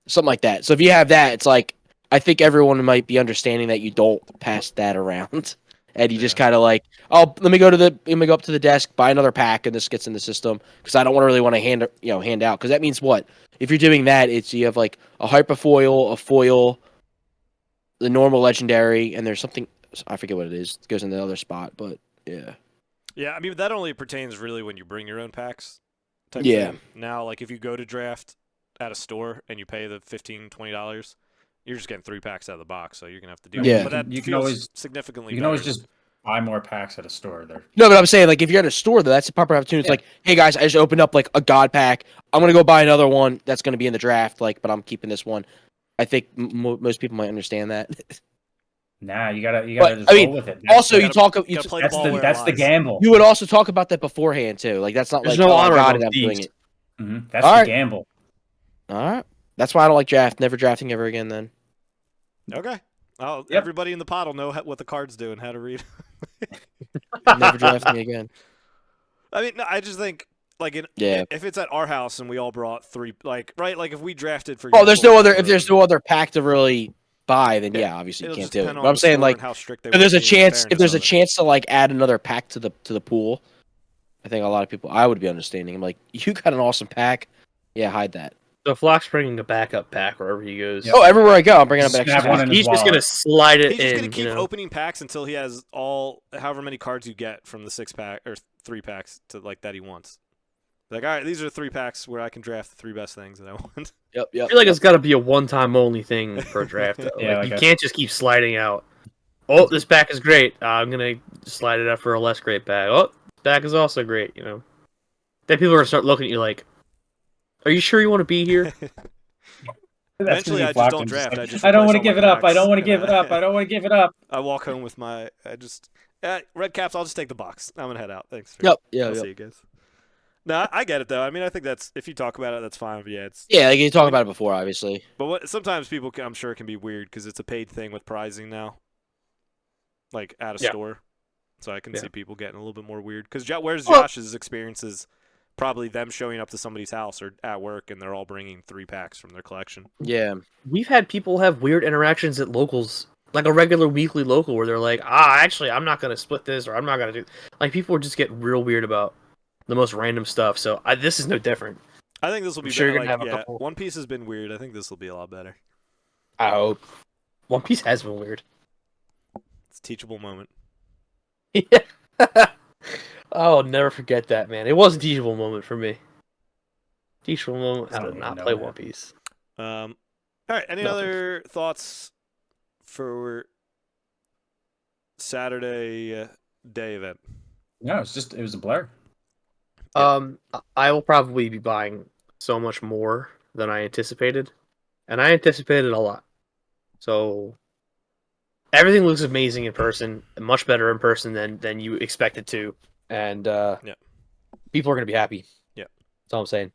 Something like that. So if you have that, it's like I think everyone might be understanding that you don't pass that around. And you just kind of like, oh, let me go up to the desk, buy another pack, and this gets in the system because I don't really want to hand out because that means what? If you're doing that, it's you have like a hyperfoil, a foil, the normal legendary, and there's something I forget what it is. It goes in the other spot, but yeah. Yeah, I mean that only pertains really when you bring your own packs. Type Yeah. thing. Now, like if you go to draft at a store and you pay the $15, $20, you're just getting 3 packs out of the box, so you're gonna have to do. Yeah. But that You can feels always- significantly. you can always better. just buy more packs at a store. They're No, but I'm saying like if you're at a store though, that's a proper opportunity. It's Yeah. like, hey guys, I just opened up like a God pack. I'm gonna go buy another one that's gonna be in the draft. Like, but I'm keeping this one. I think most people might understand that. nah. You gotta But, just I roll mean, with it. also, you gotta- talk. gotta play the That's ball the where it that's the lies. gamble. You would also talk about that beforehand too. Like that's not There's like no oh, I honor got it, among I'm doing thieves. it. That's All the right. gamble. All right. That's why I don't like draft. Never drafting ever again. Then. Okay. Oh, Yep. everybody in the pod will know what the cards do and how to read. Never drafting again. I mean, no, I just think like Yeah. if it's at our house and we all brought 3, like right, like if we drafted for. Oh, there's example, no other. If whatever, there's no other pack to really buy, then Yeah. yeah, obviously you it'll can't just do it. depend But on I'm the saying store like and how strict they if there's a want to be and the chance, if fairness there's a of it. chance to like add another pack to the pool, I think a lot of people I would be understanding. I'm like, you got an awesome pack, yeah, hide that. So Flock's bringing a backup pack wherever he goes. Yep. Oh, everywhere I go, I'm bringing up He's an gonna extra have one pack. in his He's just wallet. gonna slide it He's just in. gonna keep you know? opening packs until he has all however many cards you get from the 6-pack or 3-packs to like that he wants. Like, all right, these are 3 packs where I can draft the 3 best things that I want. Yep, I yep. feel like it's got to be a one-time only thing for a draft. Though. Yeah, like, like you can't just keep sliding out. Oh, this pack is great. I'm gonna slide it out for a less great pack. Oh, this pack is also great. You know, then people are gonna start looking at you like, "Are you sure you want to be here?" That's Eventually, gonna I be just Flockton, don't draft. like, I just I don't replace want to all give my it up. I packs, don't want to and give it up. I don't want to give it up. I walk home with my. Red Caps. I'll just take the box. I'm gonna head out. Thanks. Yep, yeah, I'll yep. see you guys. No, I get it though. I mean, I think that's if you talk about it, that's fine. But yeah, it's. Yeah, like you talked about it before, obviously. But sometimes people, I'm sure, can be weird because it's a paid thing with prizing now. Like at a Yeah. store, so I can Yeah. see people getting a little bit more weird. Because where's Well- Josh's experiences? Probably them showing up to somebody's house or at work, and they're all bringing 3 packs from their collection. Yeah. We've had people have weird interactions at locals, like a regular weekly local, where they're like, actually, I'm not gonna split this, or I'm not gonna do. Like people would just get real weird about the most random stuff. So this is no different. I think this will be I'm sure better. you're gonna Like, have a yeah, couple- One Piece has been weird. I think this will be a lot better. I hope. One Piece has been weird. It's a teachable moment. Yeah. Oh, I'll never forget that, man. It was a teachable moment for me. Teachable moment. I How don't to even not know play that. One Piece. All right. Any Nothing. other thoughts for Saturday day event? No, it was a blur. I will probably be buying so much more than I anticipated, and I anticipated a lot. So everything looks amazing in person, much better in person than you expected to, and Yeah. people are gonna be happy. Yeah. That's all I'm saying.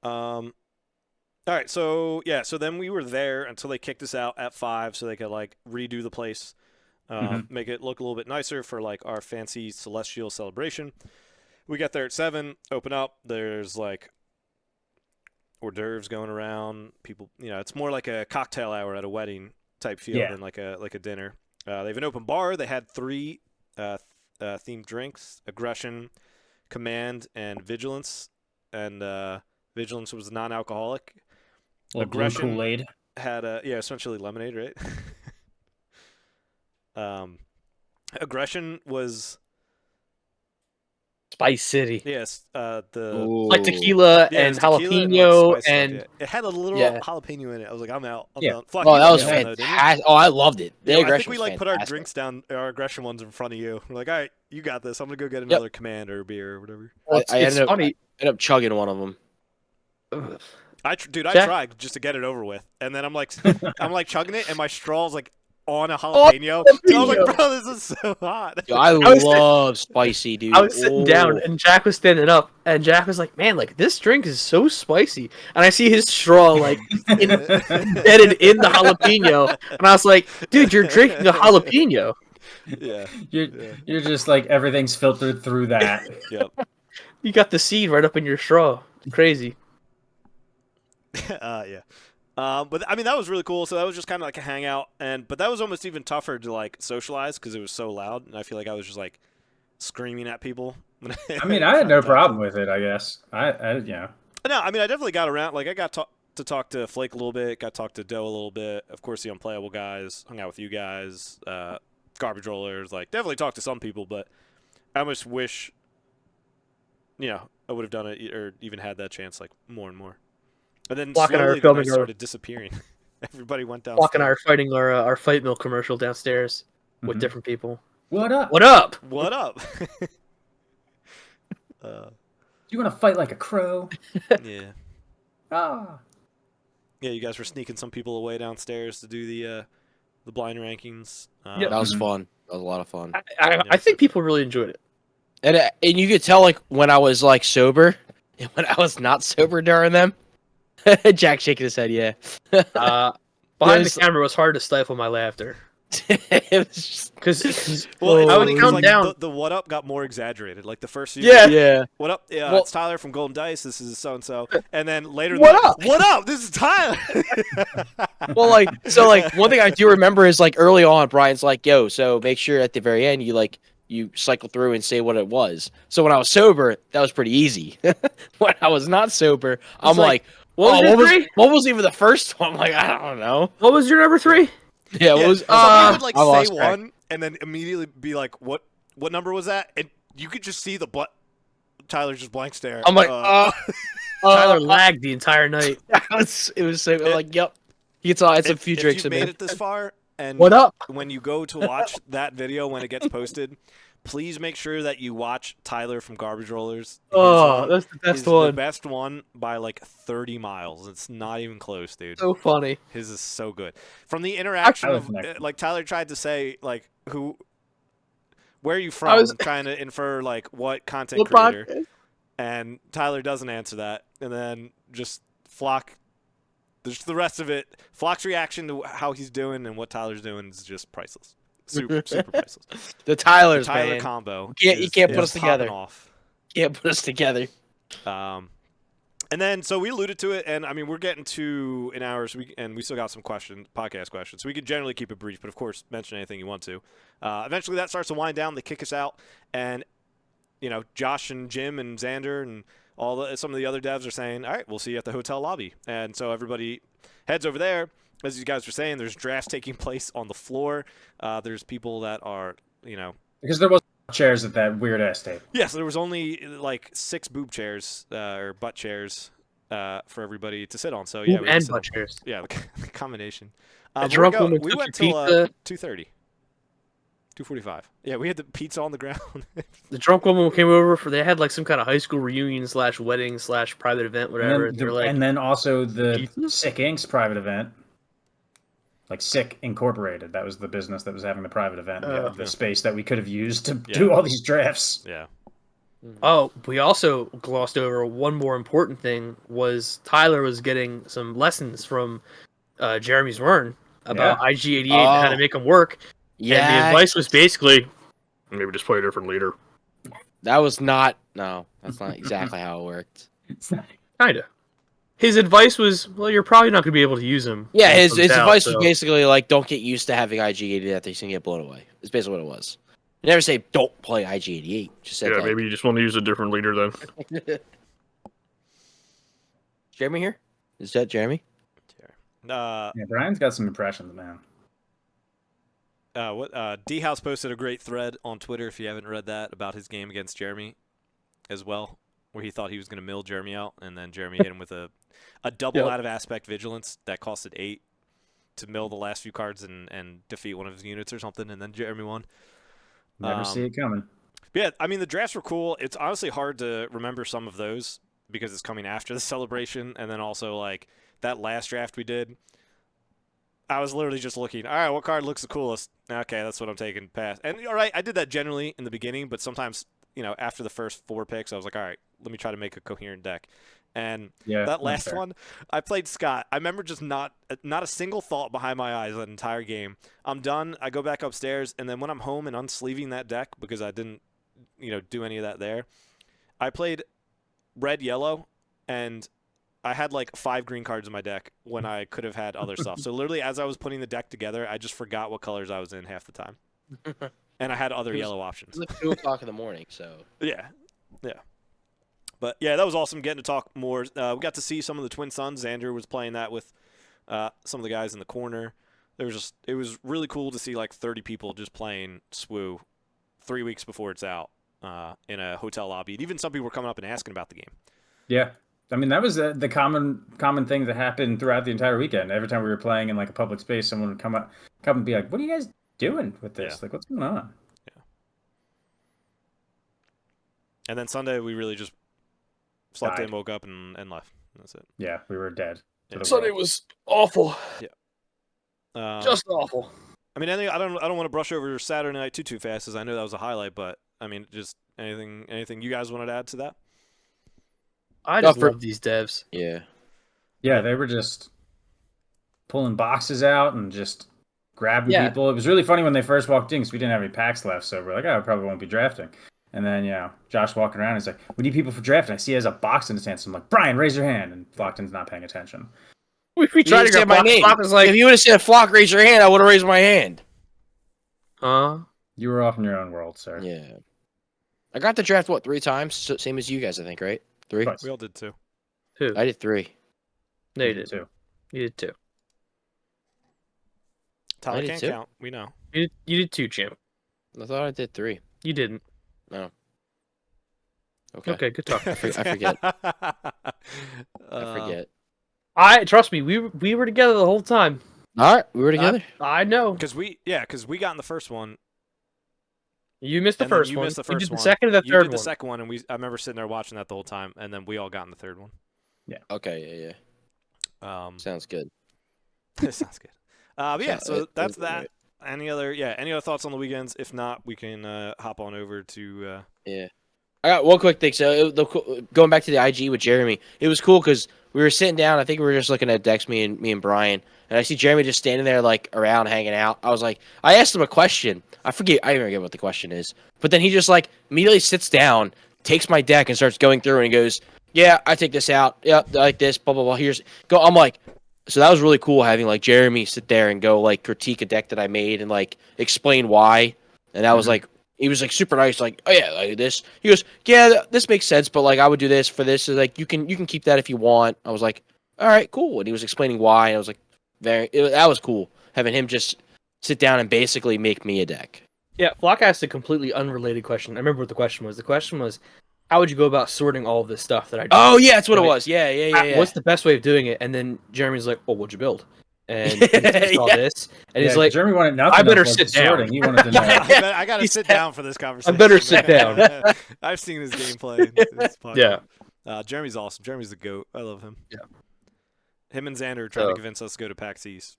All right, so then we were there until they kicked us out at 5, so they could like redo the place, make it look a little bit nicer for like our fancy celestial celebration. We got there at 7, open up. There's like hors d'oeuvres going around. People, it's more like a cocktail hour at a wedding type feel Yeah. than like a dinner. They have an open bar. They had 3 themed drinks: aggression, command, and vigilance. And vigilance was non-alcoholic. Little blue Aggression. Kool-Aid. Had essentially lemonade, right? Aggression was Spice City, the like tequila yeah, it and was tequila jalapeno, like, spice stuff, and yeah. It had a little yeah. jalapeno in it. I was like, I'm out. I'm Yeah. done. Fuck, Oh, you that was loved that, though, didn't you? fantastic. Oh, I loved it. The Yeah, I think aggression we was like put our fantastic. drinks down, our aggression ones in front of you. We're like, all right, you got this. I'm gonna go get another command or a beer or whatever. Well, it's, I it's ended up- funny. Ended up chugging one of them. Ugh. I Jack- tried just to get it over with, and then I'm like chugging it, and my straw's like on a Oh, jalapeno. So I was like, jalapeno. bro, this is so hot. Yo, I was- love spicy, dude. I was sitting down Oh. and Jack was standing up, and Jack was like, "Man, like this drink is so spicy." And I see his straw like embedded in the jalapeno, and I was like, "Dude, you're drinking a jalapeno." Yeah. You're just like everything's filtered through that. Yep. You got the seed right up in your straw. Crazy. Yeah. But I mean that was really cool. So that was just kind of like a hangout, but that was almost even tougher to like socialize because it was so loud, and I feel like I was just like screaming at people. I mean, I had no problem with it. I guess yeah. No, I mean I definitely got around. Like I got to talk to Flake a little bit, got to talk to Doe a little bit. Of course, the unplayable guys, hung out with you guys, garbage rollers. Like definitely talked to some people, but I almost wish, I would have done it or even had that chance like more and more. And then Block and I are slowly the filming night our- started disappearing. Everybody went down. Block and I are fighting our fight mill commercial downstairs with Mhm. different people. What up? What up? What up? You want to fight like a crow? Yeah. Ah. Yeah, you guys were sneaking some people away downstairs to do the blind rankings. Yep. That was fun. That was a lot of fun. I think people really enjoyed it. And you could tell like when I was like sober and when I was not sober during them. Jack shaking his head, yeah. Behind There's- the camera, it was hard to stifle my laughter it was just, because Well, it's I was funny 'cause, counting like, down. the what up got more exaggerated. Like the first few. yeah. What up? Yeah, Well- it's Tyler from Golden Dice. This is so and so. And then later, What up? What up? This is Tyler. Well, like, so, like, one thing I do remember is, like, early on, Brian's like, yo, so make sure at the very end you cycle through and say what it was. So when I was sober, that was pretty easy. When I was not sober, I'm like, like, What was oh, your what was, three? what was even the first one? I'm like, I don't know. What was your number 3? Yeah, what was, somebody would like I lost say track. one and then immediately be like, "What number was that?" And you could just see Tyler's just blank stare. I'm like, Tyler lagged the entire night. it was so, like, yep. You can tell I had some if, few if drinks you in made me. it this far, and What up? when you go to watch that video when it gets posted, please make sure that you watch Tyler from Garbage Rollers. His Oh, one that's the is best the one. best one by like 30 miles. It's not even close, dude. So funny. His is so good. From the interaction was of next. like Tyler tried to say like where are you from? I was- trying to infer like what content What creator, podcast? and Tyler doesn't answer that, and then just Flock. Just the rest of it, Flock's reaction to how he's doing and what Tyler's doing is just priceless. Super priceless. The Tyler's, Tyler man. combo. You can't put is us together. popping Off. Can't put us together. And then, so we alluded to it, and I mean, we're getting to an hour, so we still got some podcast questions. So we can generally keep it brief, but of course, mention anything you want to. Eventually, that starts to wind down. They kick us out, and Josh and Jim and Xander and some of the other devs are saying, "All right, we'll see you at the hotel lobby." And so everybody heads over there. As you guys were saying, there's drafts taking place on the floor. There's people that are, Because there was chairs at that weird ass table. yeah, so there was only like 6 boob chairs or butt chairs for everybody to sit on. So yeah, we had to and sit butt on- chairs. Yeah, the combination. A But drunk woman we took went your till pizza. 2:30, 2:45. Yeah, we had the pizza on the ground. The drunk woman came over they had like some kind of high school reunion / wedding / private event, whatever. And They're then, like, and then also the Pizza? Sick Inks private event. Like Sick Incorporated. That was the business that was having the private event. We had the Yeah. space that we could have used to Yeah. do all these drafts. yeah. oh, we also glossed over one more important thing was Tyler was getting some lessons from Jeremy Zwern about IG88 and how to Oh. make them work. And the Yeah. advice was basically, maybe just play a different leader. That was not. No, that's not exactly how it worked. Kinda. His advice was, well, you're probably not going to be able to use him. Yeah, when it his comes out, advice so- was basically like, don't get used to having IG88 after you can get blown away. It's basically what it was. You never say don't play IG88. Just said Yeah, like, maybe you just want to use a different leader then. Jeremy here? Is that Jeremy? Uh, Yeah, Brian's got some impressions, man. D House posted a great thread on Twitter if you haven't read that about his game against Jeremy as well, where he thought he was going to mill Jeremy out, and then Jeremy hit him with a double Yep. out of aspect vigilance that costed 8 to mill the last few cards and defeat one of his units or something, and then Jeremy won. Never see it coming. But yeah, I mean, the drafts were cool. It's honestly hard to remember some of those because it's coming after the celebration, and then also like that last draft we did. I was literally just looking, all right, what card looks the coolest? Okay, that's what I'm taking. Pass. And all right, I did that generally in the beginning, but sometimes, after the first 4 picks, I was like, all right, let me try to make a coherent deck. And Yeah, that that's last fair. one, I played Scott. I remember just not a single thought behind my eyes that entire game. I'm done. I go back upstairs, and then when I'm home and unsleeving that deck because I didn't, do any of that there, I played red, yellow, and I had like 5 green cards in my deck when I could have had other stuff. So literally, as I was putting the deck together, I just forgot what colors I was in half the time, and I had other It was- yellow It options. was like 2 o'clock in the morning, so. Yeah. But yeah, that was awesome getting to talk more. We got to see some of the Twin Sons. Xander was playing that with some of the guys in the corner. It was really cool to see like 30 people just playing SWU 3 weeks before it's out in a hotel lobby. And even some people were coming up and asking about the game. Yeah. I mean, that was the common thing that happened throughout the entire weekend. Every time we were playing in like a public space, someone would come and be like, "What are you guys doing with this? Yeah. Like, what's going on?" Yeah. And then Sunday we really just slept Died. in, woke up, and left. That's it. Yeah, we were dead. Yeah. To the Sunday world. was awful. Just Awful. I mean, I don't want to brush over Saturday night too fast, as I know that was a highlight. But I mean, just anything you guys wanted to add to that? I No, just for- love these devs. Yeah. Yeah, they were just pulling boxes out and just grabbing Yeah. people. It was really funny when they first walked in because we didn't have any packs left, so we're like, oh, I probably won't be drafting. And then, Josh walking around, he's like, we need people for drafting. I see he has a box in his hand, so I'm like, Brian, raise your hand. And Flockton's not paying attention. We You tried to didn't say get my name. Flock was like, If you would have said Flock, raise your hand, I would have raised my hand. huh? You were off in your own world, sir. Yeah. I got the draft, 3 times? Same as you guys, I think, right? 3? Twice. We all did too. Who? I did 3. No, you Me did. too. You did too. Tyler did can't too. count. We know. You did too, champ. I thought I did 3. You didn't. Okay. Okay, good talk. I forget. I Um, forget. Trust me, we were together the whole time. All right, we were together. I know. Because we got in the first one. You missed the and then first you one. missed the You first did the one. second and the You third did the one. second one, and I remember sitting there watching that the whole time, and then we all got in the third one. Okay, yeah. Sounds good. Sounds good. But yeah, so it- that's it- that. right. Any other thoughts on the weekends? If not, we can hop on over to. Yeah. I got one quick thing. So going back to the IG with Jeremy, it was cool because we were sitting down. I think we were just looking at decks, me and Brian, and I see Jeremy just standing there like around hanging out. I was like, I asked him a question. I even forget what the question is. But then he just like immediately sits down, takes my deck, and starts going through and he goes, "Yeah, I take this out. Yeah, I like this. Blah blah blah. Here's go." I'm like, so that was really cool having like Jeremy sit there and go like critique a deck that I made and like explain why. And that was like. He was like super nice, like, oh yeah, like this. He goes, yeah, this makes sense, but like I would do this for this. So, like you can keep that if you want. I was like, all right, cool. And he was explaining why. And I was like, that was cool having him just sit down and basically make me a deck. Yeah, Flock asked a completely unrelated question. I remember what the question was. The question was, how would you go about sorting all of this stuff that I did? Oh yeah, that's what it Right. was. Yeah. What's the best way of doing it? And then Jeremy's like, well, what'd you build? And he saw Yeah. this. And he's like, Jeremy wanted nothing. I better else but sit down. sorting. He wanted to know. I got to He sit said- down for this conversation. better sit down. I've seen his gameplay. This yeah. Jeremy's awesome. Jeremy's the goat. I love him. Yeah. Him and Xander tried to convince us to go to PAX East.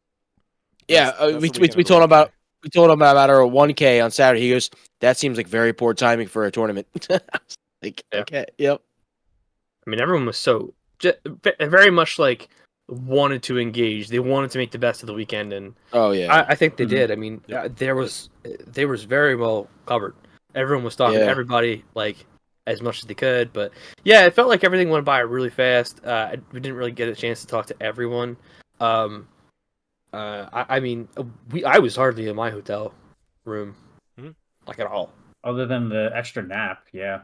Yeah, That's the we weekend we of the told him weekend. we told him about our 1K on Saturday. He goes, that seems like very poor timing for a tournament. I was like, Yeah. okay, yep. I mean, everyone was so very much like wanted to engage. They wanted to make the best of the weekend, and Oh yeah. I think they Mhm. did. I mean, Yep. they was very well covered. Everyone was talking to Yeah. everybody like as much as they could, but yeah, it felt like everything went by really fast. We didn't really get a chance to talk to everyone. I mean, I was hardly in my hotel room, Mhm. like at all. Other than the extra nap, yeah.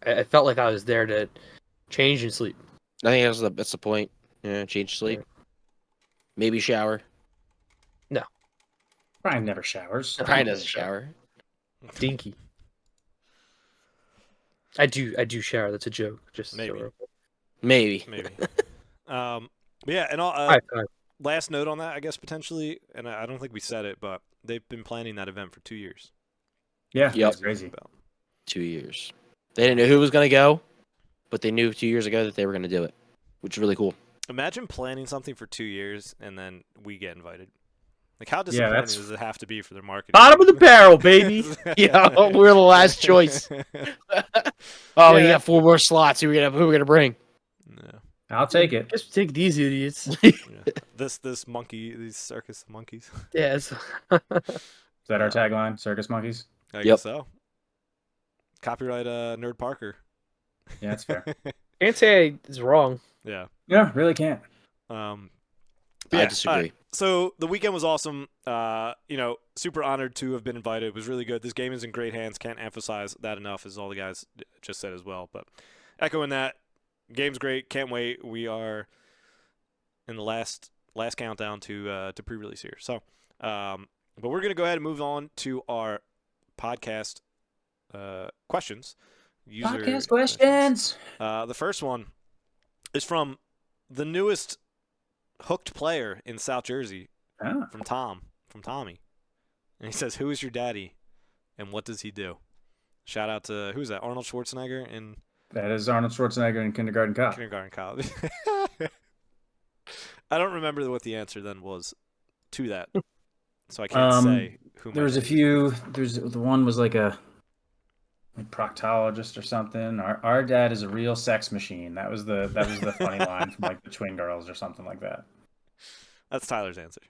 I felt like I was there to change and sleep. I think that's the point. Yeah, change sleep. Maybe shower. Brian never showers. Brian doesn't shower. Dinky. I do shower. That's a joke. Just Maybe. Maybe. Maybe. But yeah, and all, High five. last note on that, I guess potentially, and I don't think we said it, but they've been planning that event for 2 years. Yeah, Yep. that's crazy. 2 years. They didn't know who was gonna go, but they knew 2 years ago that they were gonna do it, which is really cool. Imagine planning something for 2 years and then we get invited. Like, how disappointing that's- does it have to be for their marketing? Bottom of the barrel, baby. Yeah, we're the last choice. Oh, we Yeah. got 4 more slots. Who we gonna bring? No. I'll take it. Just take these idiots. Yeah. This monkey, these circus monkeys. Yes. Is that our tagline? Circus monkeys? I Yep. guess so. Copyright Nerd Parker. Yeah, that's fair. Can't say it's wrong. Yeah. Yeah, really can't. But I yeah, disagree. alright. So the weekend was awesome. Super honored to have been invited. It was really good. This game is in great hands. Can't emphasize that enough, as all the guys just said as well. But echoing that, game's great. Can't wait. We are in the last countdown to pre-release here. So, but we're gonna go ahead and move on to our podcast questions. User questions. The first one is from the newest hooked player in South Jersey, Oh. from Tommy. And he says, "Who is your daddy, and what does he do?" Shout out to who's that? Arnold Schwarzenegger in That is Arnold Schwarzenegger in Kindergarten Cop. Kindergarten Cop. I don't remember what the answer then was to that, so I can't say who. There was a few. There's the one was like a proctologist or something. Our dad is a real sex machine. That was the funny line from like the Twin Girls or something like that. That's Tyler's answer.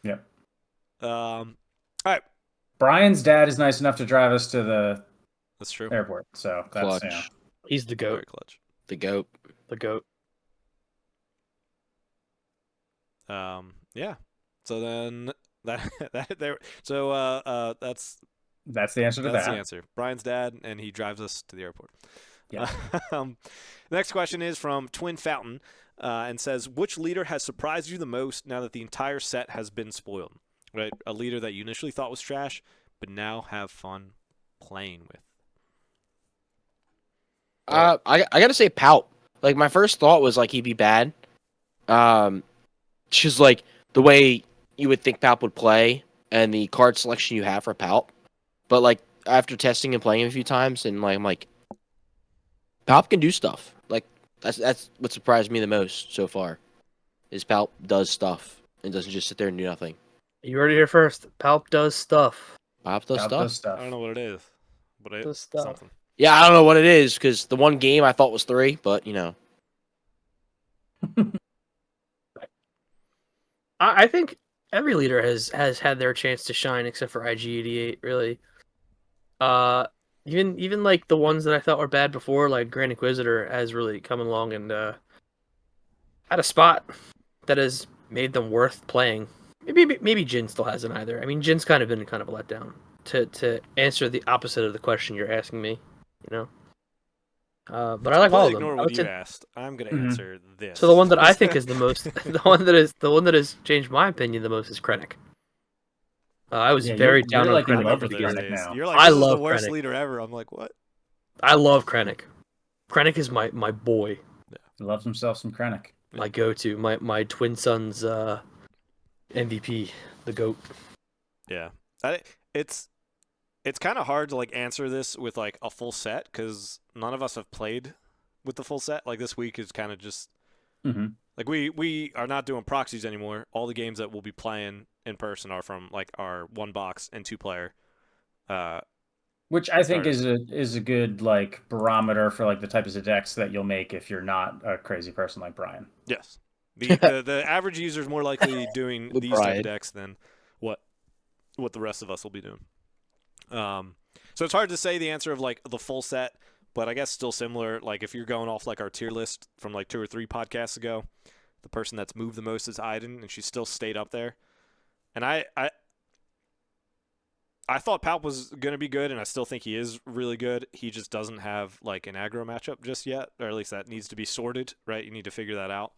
Yep. All right, Brian's dad is nice enough to drive us to the that's true. airport, so that's Clutch. yeah. He's the Very goat. clutch. The goat. The goat. Yeah. So then that there. So that's That's the answer to that's that. the answer. Brian's dad, and he drives us to the airport. Yeah. Next question is from Twin Fountain, and says, "Which leader has surprised you the most now that the entire set has been spoiled? Right, a leader that you initially thought was trash, but now have fun playing with." I gotta say Pout. Like my first thought was like he'd be bad. Just like the way you would think Pout would play and the card selection you have for Pout. But like after testing and playing him a few times, and like I'm like, Pout can do stuff. Like that's what surprised me the most so far. Is Pout does stuff and doesn't just sit there and do nothing. You heard it here first. Palp does stuff. Pout does Got stuff. those stuff. I don't know what it is, but Does it's stuff. something. Yeah, I don't know what it is because the one game I thought was 3, but you know. I think every leader has had their chance to shine except for IG88, really. Even like the ones that I thought were bad before, like Grand Inquisitor, has really come along and had a spot that has made them worth playing. Maybe Jin still hasn't either. I mean, Jin's kind of been kind of a letdown. To answer the opposite of the question you're asking me, you know. But I like all of them. Ignore I what would you say- asked. I'm gonna Mhm. answer this. So the one that I think is the most, the one that has changed my opinion the most is Krennic. I was Yeah, very you're down on like in Krennic love at the with those beginning. Krennic days. now. You're like, I this is the love worst Krennic. leader ever. I'm like, what? I love Krennic. Krennic is my boy, He loves himself some Krennic. my go-to, my twin son's MVP, the goat. Yeah, it's kind of hard to like answer this with like a full set because none of us have played with the full set. Like this week is kind of just Mm-hmm. like we are not doing proxies anymore. All the games that we'll be playing in person are from like our 1 box and 2 player. Which I think Starters. is a good like barometer for like the types of decks that you'll make if you're not a crazy person like Brian. Yes, the average user is more likely doing With these type of pride. decks than what the rest of us will be doing. So it's hard to say the answer of like the full set, but I guess still similar. Like if you're going off like our tier list from like 2 or 3 podcasts ago, the person that's moved the most is Aiden, and she still stayed up there. And I thought Palp was gonna be good, and I still think he is really good. He just doesn't have like an aggro matchup just yet, or at least that needs to be sorted, right? You need to figure that out.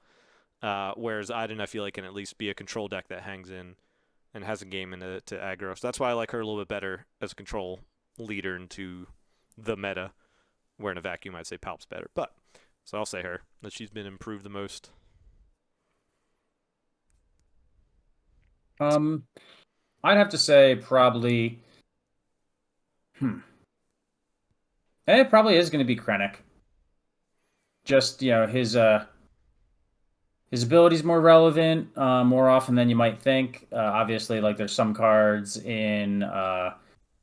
Whereas Aiden, I feel like can at least be a control deck that hangs in and has a game into to aggro. So that's why I like her a little bit better as a control leader into the meta, where in a vacuum I'd say Palp's better. But so I'll say her, that she's been improved the most. I'd have to say probably. It probably is going to be Krennic. Just his ability's more relevant more often than you might think. Obviously, like there's some cards in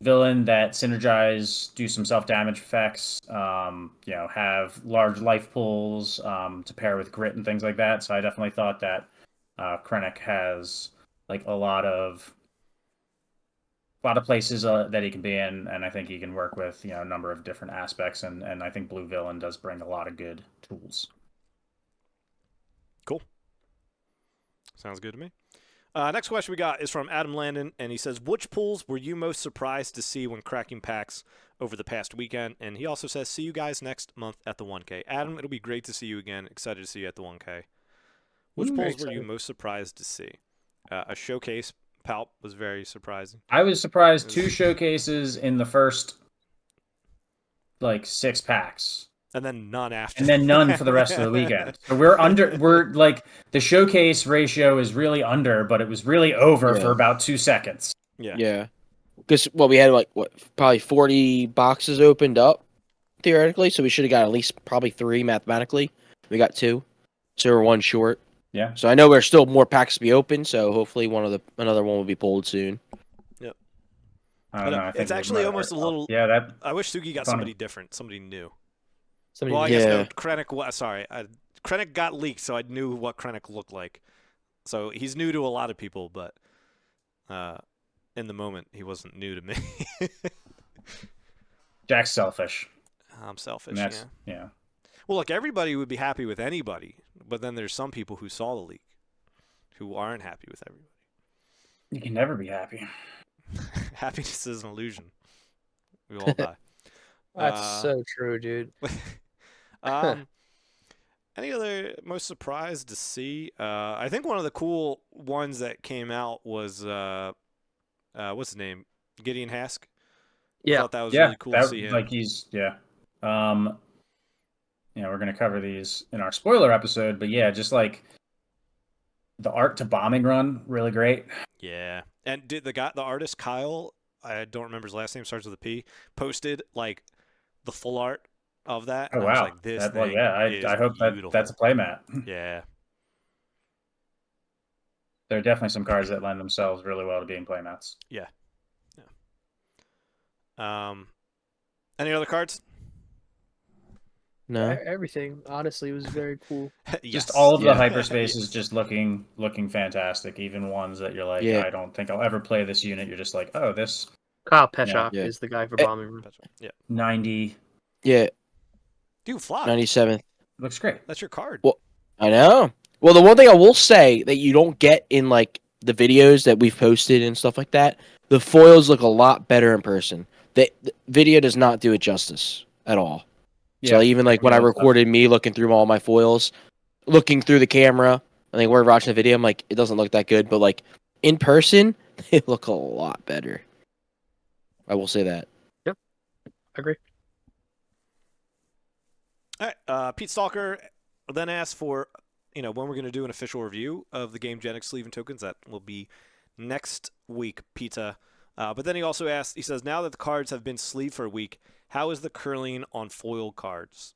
Villain that synergize, do some self damage effects. Have large life pools to pair with grit and things like that. So I definitely thought that Krennic has like a lot of places that he can be in, and I think he can work with a number of different aspects, and I think Blue Villain does bring a lot of good tools. Cool. Sounds good to me. Next question we got is from Adam Landon, and he says, which pools were you most surprised to see when cracking packs over the past weekend? And he also says, see you guys next month at the 1K. Adam, it'll be great to see you again. Excited to see you at the 1K. Which pools were you most surprised to see? A showcase Palp was very surprising. I was surprised 2 showcases in the first 6 packs. And then none after. And then none for the rest of the weekend. So we're like the showcase ratio is really under, but it was really over for about 2 seconds. Yeah. Yeah. because we had like probably 40 boxes opened up theoretically, so we should have got at least probably 3 mathematically. We got 2, so we're 1 short. Yeah. So I know there's still more packs to be open, so hopefully another one will be pulled soon. I don't know. I think It's actually almost a little. Yeah, that I wish Sugi got funny. somebody different, somebody new. Somebody Well, I did. guess no, Yeah. Krennic. Sorry, Krennic got leaked, so I knew what Krennic looked like. So he's new to a lot of people, but in the moment, he wasn't new to me. Jack's selfish. I'm selfish. And that's Yeah. Well, look, everybody would be happy with anybody, but then there's some people who saw the leak who aren't happy with everybody. You can never be happy. Happiness is an illusion. We all die. That's so true, dude. Any other most surprised to see? I think one of the cool ones that came out was what's his name? Gideon Hask. I Yeah. thought that was really cool to see him. Like he's we're gonna cover these in our spoiler episode, but yeah, just like the art to bombing run, really great. Yeah, and did the artist Kyle, I don't remember his last name, starts with a P, posted like the full art of that. Oh and I was wow! like, this thing is I hope beautiful. that's a playmat. Yeah. There are definitely some cards that lend themselves really well to being playmats. Yeah. Any other cards? No. Everything honestly was very cool. Yes. Just all of the Yeah. hyperspace is Yes. just looking fantastic. Even ones that you're like, Yeah. I don't think I'll ever play this unit. You're just like, oh, this Kyle Petchak Yeah. is the guy for Eh. bombing room. Yeah. 90 Yeah, Dude, flop. 97th. looks great. That's your card. Well, I know. Well, the one thing I will say that you don't get in like the videos that we've posted and stuff like that, the foils look a lot better in person. The video does not do it justice at all. So even like when I recorded me looking through all my foils, looking through the camera, I think we're watching the video, I'm like, it doesn't look that good, but like in person, they look a lot better. I will say that. Agree. All right. Pete Stalker then asked for, when we're going to do an official review of the Game Genic sleeve and tokens. That will be next week, Pizza. But then he also asked, he says, now that the cards have been sleeved for a week, how is the curling on foil cards?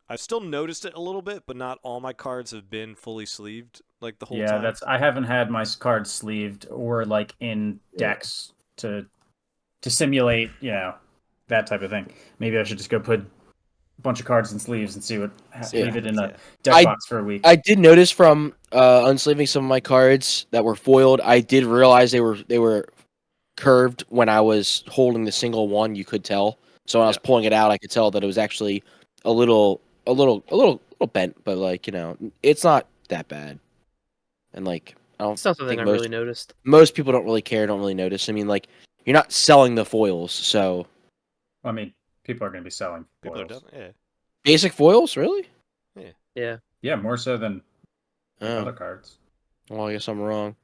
I've still noticed it a little bit, but not all my cards have been fully sleeved like the whole time. Yeah, I haven't had my cards sleeved or like in decks to simulate, that type of thing. Maybe I should just go put a bunch of cards in sleeves and see what leave it in a deck box for a week. I did notice from unsleeving some of my cards that were foiled, I did realize they were curved when I was holding the single one. You could tell. So when I was pulling it out, I could tell that it was actually a little bent, but like it's not that bad. And like I don't It's not something think I really noticed. most people don't really care, don't really notice. I mean, like you're not selling the foils, so I mean, people are going to be selling People are foils. done. Yeah. basic foils, really? Yeah. Yeah, more so than Oh, other cards. well, I guess I'm wrong.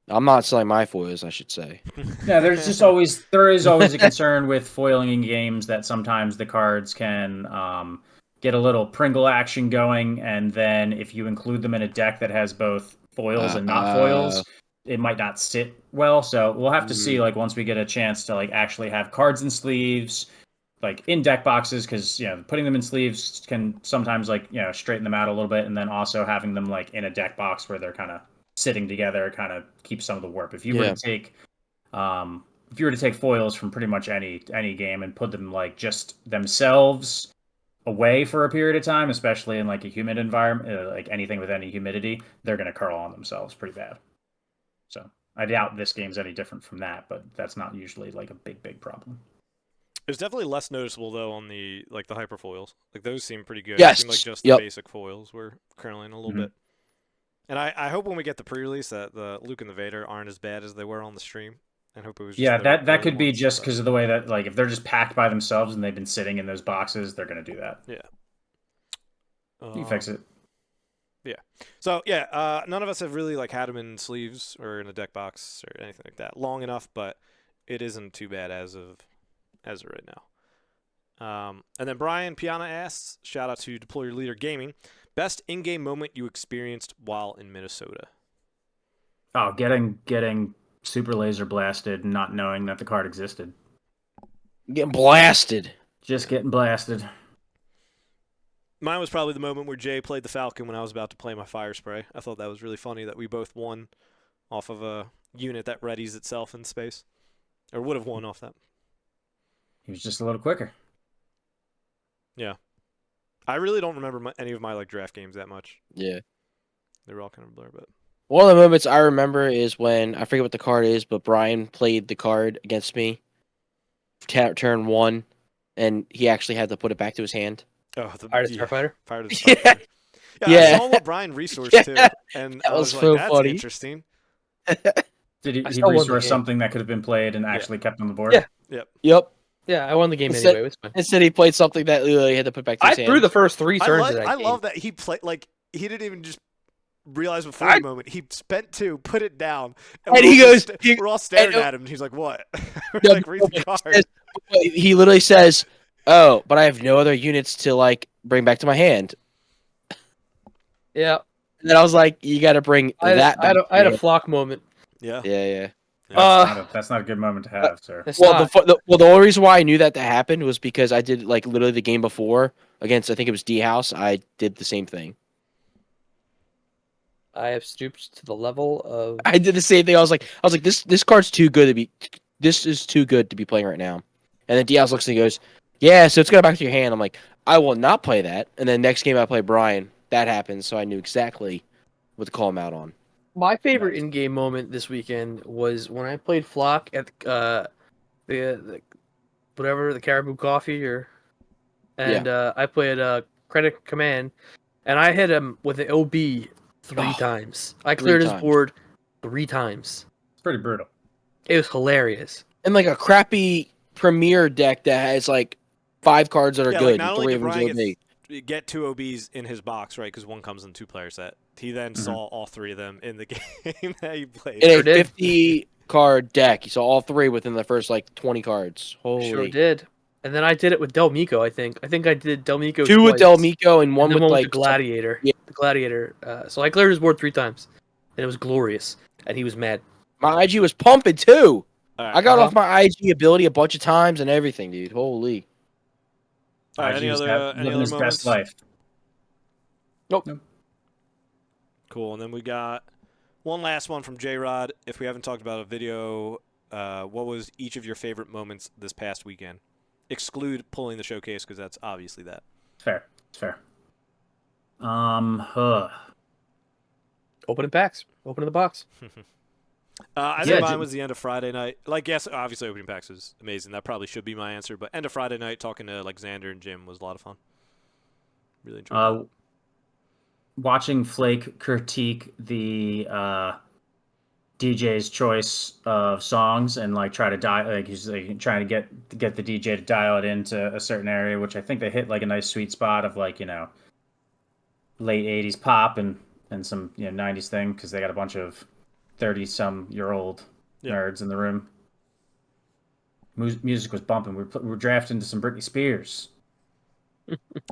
I'm not selling my foils, I should say. Yeah, there is always a concern with foiling in games that sometimes the cards can get a little Pringle action going, and then if you include them in a deck that has both foils and not foils, it might not sit well. So we'll have to see, like, once we get a chance to like actually have cards in sleeves, like in deck boxes, because putting them in sleeves can sometimes like straighten them out a little bit, and then also having them like in a deck box where they're kind of sitting together kind of keeps some of the warp. If you were to take foils from pretty much any game and put them like just themselves away for a period of time, especially in like a humid environment, like anything with any humidity, they're going to curl on themselves pretty bad. So I doubt this game's any different from that, but that's not usually like a big problem. It's definitely less noticeable though on the hyper foils. Like those seem pretty good. Yes. It seemed like just the basic foils were curling a little bit. And I hope when we get the pre-release that the Luke and the Vader aren't as bad as they were on the stream. And hope it was just that could be just because of the way that, like, if they're just packed by themselves and they've been sitting in those boxes, they're going to do that. Yeah. You fix it. Yeah. So none of us have really like had them in sleeves or in a deck box or anything like that long enough, but it isn't too bad as of right now. And then Brian Piana asks, shout out to Deploy Your Leader Gaming, best in-game moment you experienced while in Minnesota. Oh, getting super laser blasted, not knowing that the card existed. Getting blasted. Just getting blasted. Mine was probably the moment where Jay played the Falcon when I was about to play my Fire Spray. I thought that was really funny that we both won off of a unit that readies itself in space. Or would have won off that. He was just a little quicker. Yeah. I really don't remember any of my like draft games that much. Yeah. They were all kind of blur, but One of the moments I remember is when I forget what the card is, but Brian played the card against me, turn 1, and he actually had to put it back to his hand. oh, the Pirates Starfighter. Pirates Yeah. Starfighter. Yeah, Yeah. I saw what Brian resourced Yeah. too, and That I was was so like, "That's funny." interesting." Did he I still won the resource game. something that could have been played and actually kept on the board? Yeah. Yep. Yeah, I won the game It anyway. said- It was fine. Instead, he played something that literally had to put back to I his hand. threw the first 3 turns of that I game. love that he played like he didn't even just realize before I- the moment. He spent 2, put it down, And we're he all goes- just he- we're all staring and- at him. And he's like, "What?" We're No, like, "Read the he card." says- He literally says, "Oh, but I have no other units to like bring back to my hand." Yeah, And then I was like, "You got to bring that." I had back I had to a your flock moment. Yeah. hand." Yeah. That's not a good moment to have, sir. It's Well, not. the only reason why I knew that happened was because I did like literally the game before against I think it was D House. I did the same thing. I have stooped to the level of. I did the same thing. I was like, this card's too good to be. This is too good to be playing right now. And then D House looks and he goes, "Yeah, so it's going back to your hand." I'm like, "I will not play that." And then next game I play Brian. That happened, so I knew exactly what to call him out on. My favorite Nice. in-game moment this weekend was when I played Flock at the whatever the Caribou Coffee and I played Credit Command, and I hit him with an OB 3 times. I cleared his times. board 3 times. It's pretty brutal. It was hilarious. And like a crappy premier deck that has like 5 cards that are Yeah, like, good, not and only 3 did of them Brian OB. get 2 OBs in his box, right? Because one comes in 2-player set. He then saw all 3 of them in the game that he played. In a Sure did. 50 card deck, you saw all 3 within the first like 20 cards. Holy. Sure did. And then I did it with Del Mico. I think I did Del Mico. 2 with twice, Del Mico and one and then with one like with the Gladiator. Yeah. The Gladiator. So I cleared his board 3 times, and it was glorious. And he was mad. my IG was pumping too. All right. I got Uh-huh. off my IG ability a bunch of times and everything, dude. Holy. All right, any He's other living moments? his best life. Cool. And then we got one last one from J Rod. If we haven't talked about a video, what was each of your favorite moments this past weekend? Exclude pulling the showcase because that's obviously that. Fair. It's fair. Huh. Opening packs. Opening the box. I Yeah, think mine did- was the end of Friday night. Like, yes, obviously opening packs was amazing. That probably should be my answer. But end of Friday night, talking to like Xander and Jim was a lot of fun. Really enjoyed that. Watching Flake critique the DJ's choice of songs and like try to like he's like trying to get the DJ to dial it into a certain area, which I think they hit like a nice sweet spot of like, you know, late 80s pop and some, you know, 90s thing because they got a bunch of 30-some-year-old Yeah. nerds in the room. Music was bumping. We were drafting to some Britney Spears.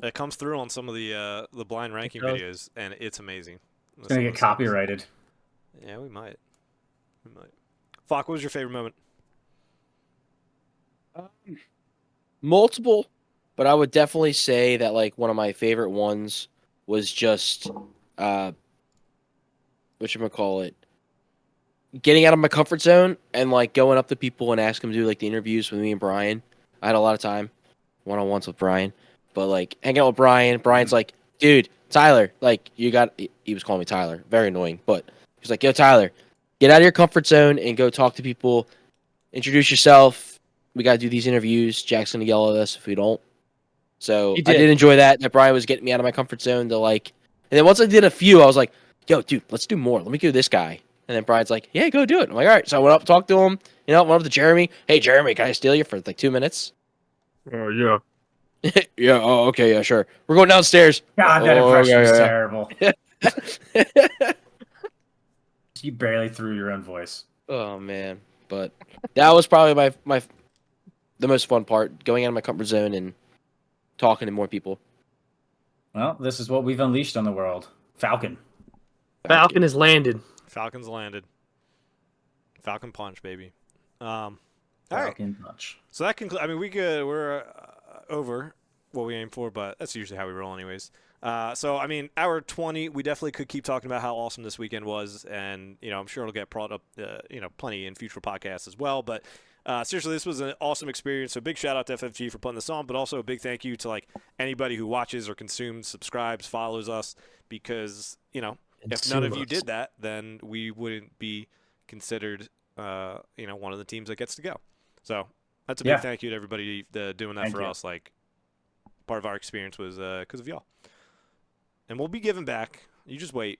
It comes through on some of the blind ranking does. videos, and it's amazing. It's gonna get copyrighted. Yeah, we might. We might. Flock, what was your favorite moment? Multiple, but I would definitely say that like one of my favorite ones was just whatchamacallit, getting out of my comfort zone and like going up to people and asking them to do like the interviews with me and Brian. I had a lot of time one-on-ones with Brian, but like hanging out with Brian. Brian's like, "Dude, Tyler, like you got." He was calling me Tyler, very annoying, but he's like, "Yo, Tyler, get out of your comfort zone and go talk to people. Introduce yourself. We got to do these interviews. Jack's gonna yell at us if we don't." So He I did. did enjoy that. That Brian was getting me out of my comfort zone to like. And then once I did a few, I was like, "Yo, dude, let's do more. Let me do this guy." And then Brian's like, "Yeah, go do it." I'm like, "All right." So I went up, talked to him. You know, went up to Jeremy. "Hey, Jeremy, can I steal you for like 2 minutes?" Yeah. Yeah. Oh, okay. Yeah, sure. We're going downstairs. God, that Oh, impression yeah, was yeah. terrible. You barely threw your own voice. Oh man, but that was probably the most fun part, going out of my comfort zone and talking to more people. Well, this is what we've unleashed on the world. Falcon. Falcon has landed. Falcons landed. Falcon Punch, baby. All right. Falcon Punch. So that concludes. I mean, we're over what we aim for, but that's usually how we roll, anyways. So I mean, hour 20, we definitely could keep talking about how awesome this weekend was, and I'm sure it'll get brought up, plenty in future podcasts as well. But seriously, this was an awesome experience. So big shout out to FFG for putting this on, but also a big thank you to like anybody who watches or consumes, subscribes, follows us, because if none of you did that, then we wouldn't be considered, one of the teams that gets to go. So that's a big thank you to everybody doing that for us. Like, part of our experience was because of y'all. And we'll be giving back. You just wait.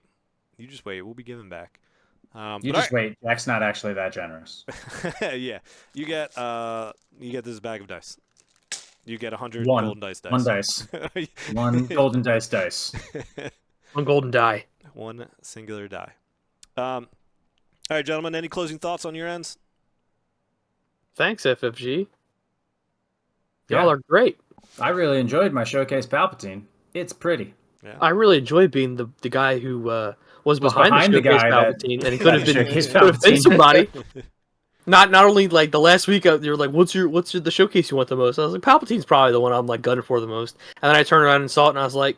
We'll be giving back. Wait. Jack's not actually that generous. Yeah. You get this bag of dice. You get 100 golden dice. One dice. One golden dice. One golden die. One singular die. All right, gentlemen, any closing thoughts on your ends? Thanks, FFG. Y'all are great. I really enjoyed my Showcase Palpatine. It's pretty. Yeah. I really enjoy being the guy who was behind the Showcase Palpatine, and he could have been somebody. Not only like the last week, you're like, what's the showcase you want the most? I was like, Palpatine's probably the one I'm like gutted for the most. And then I turned around and saw it, and I was like,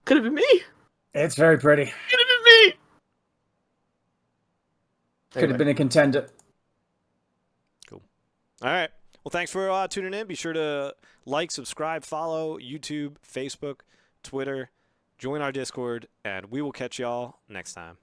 could have been me. It's very pretty. Could have been me. Could have been a contender. Cool. All right. Well, thanks for tuning in. Be sure to like, subscribe, follow YouTube, Facebook, Twitter, join our Discord, and we will catch y'all next time.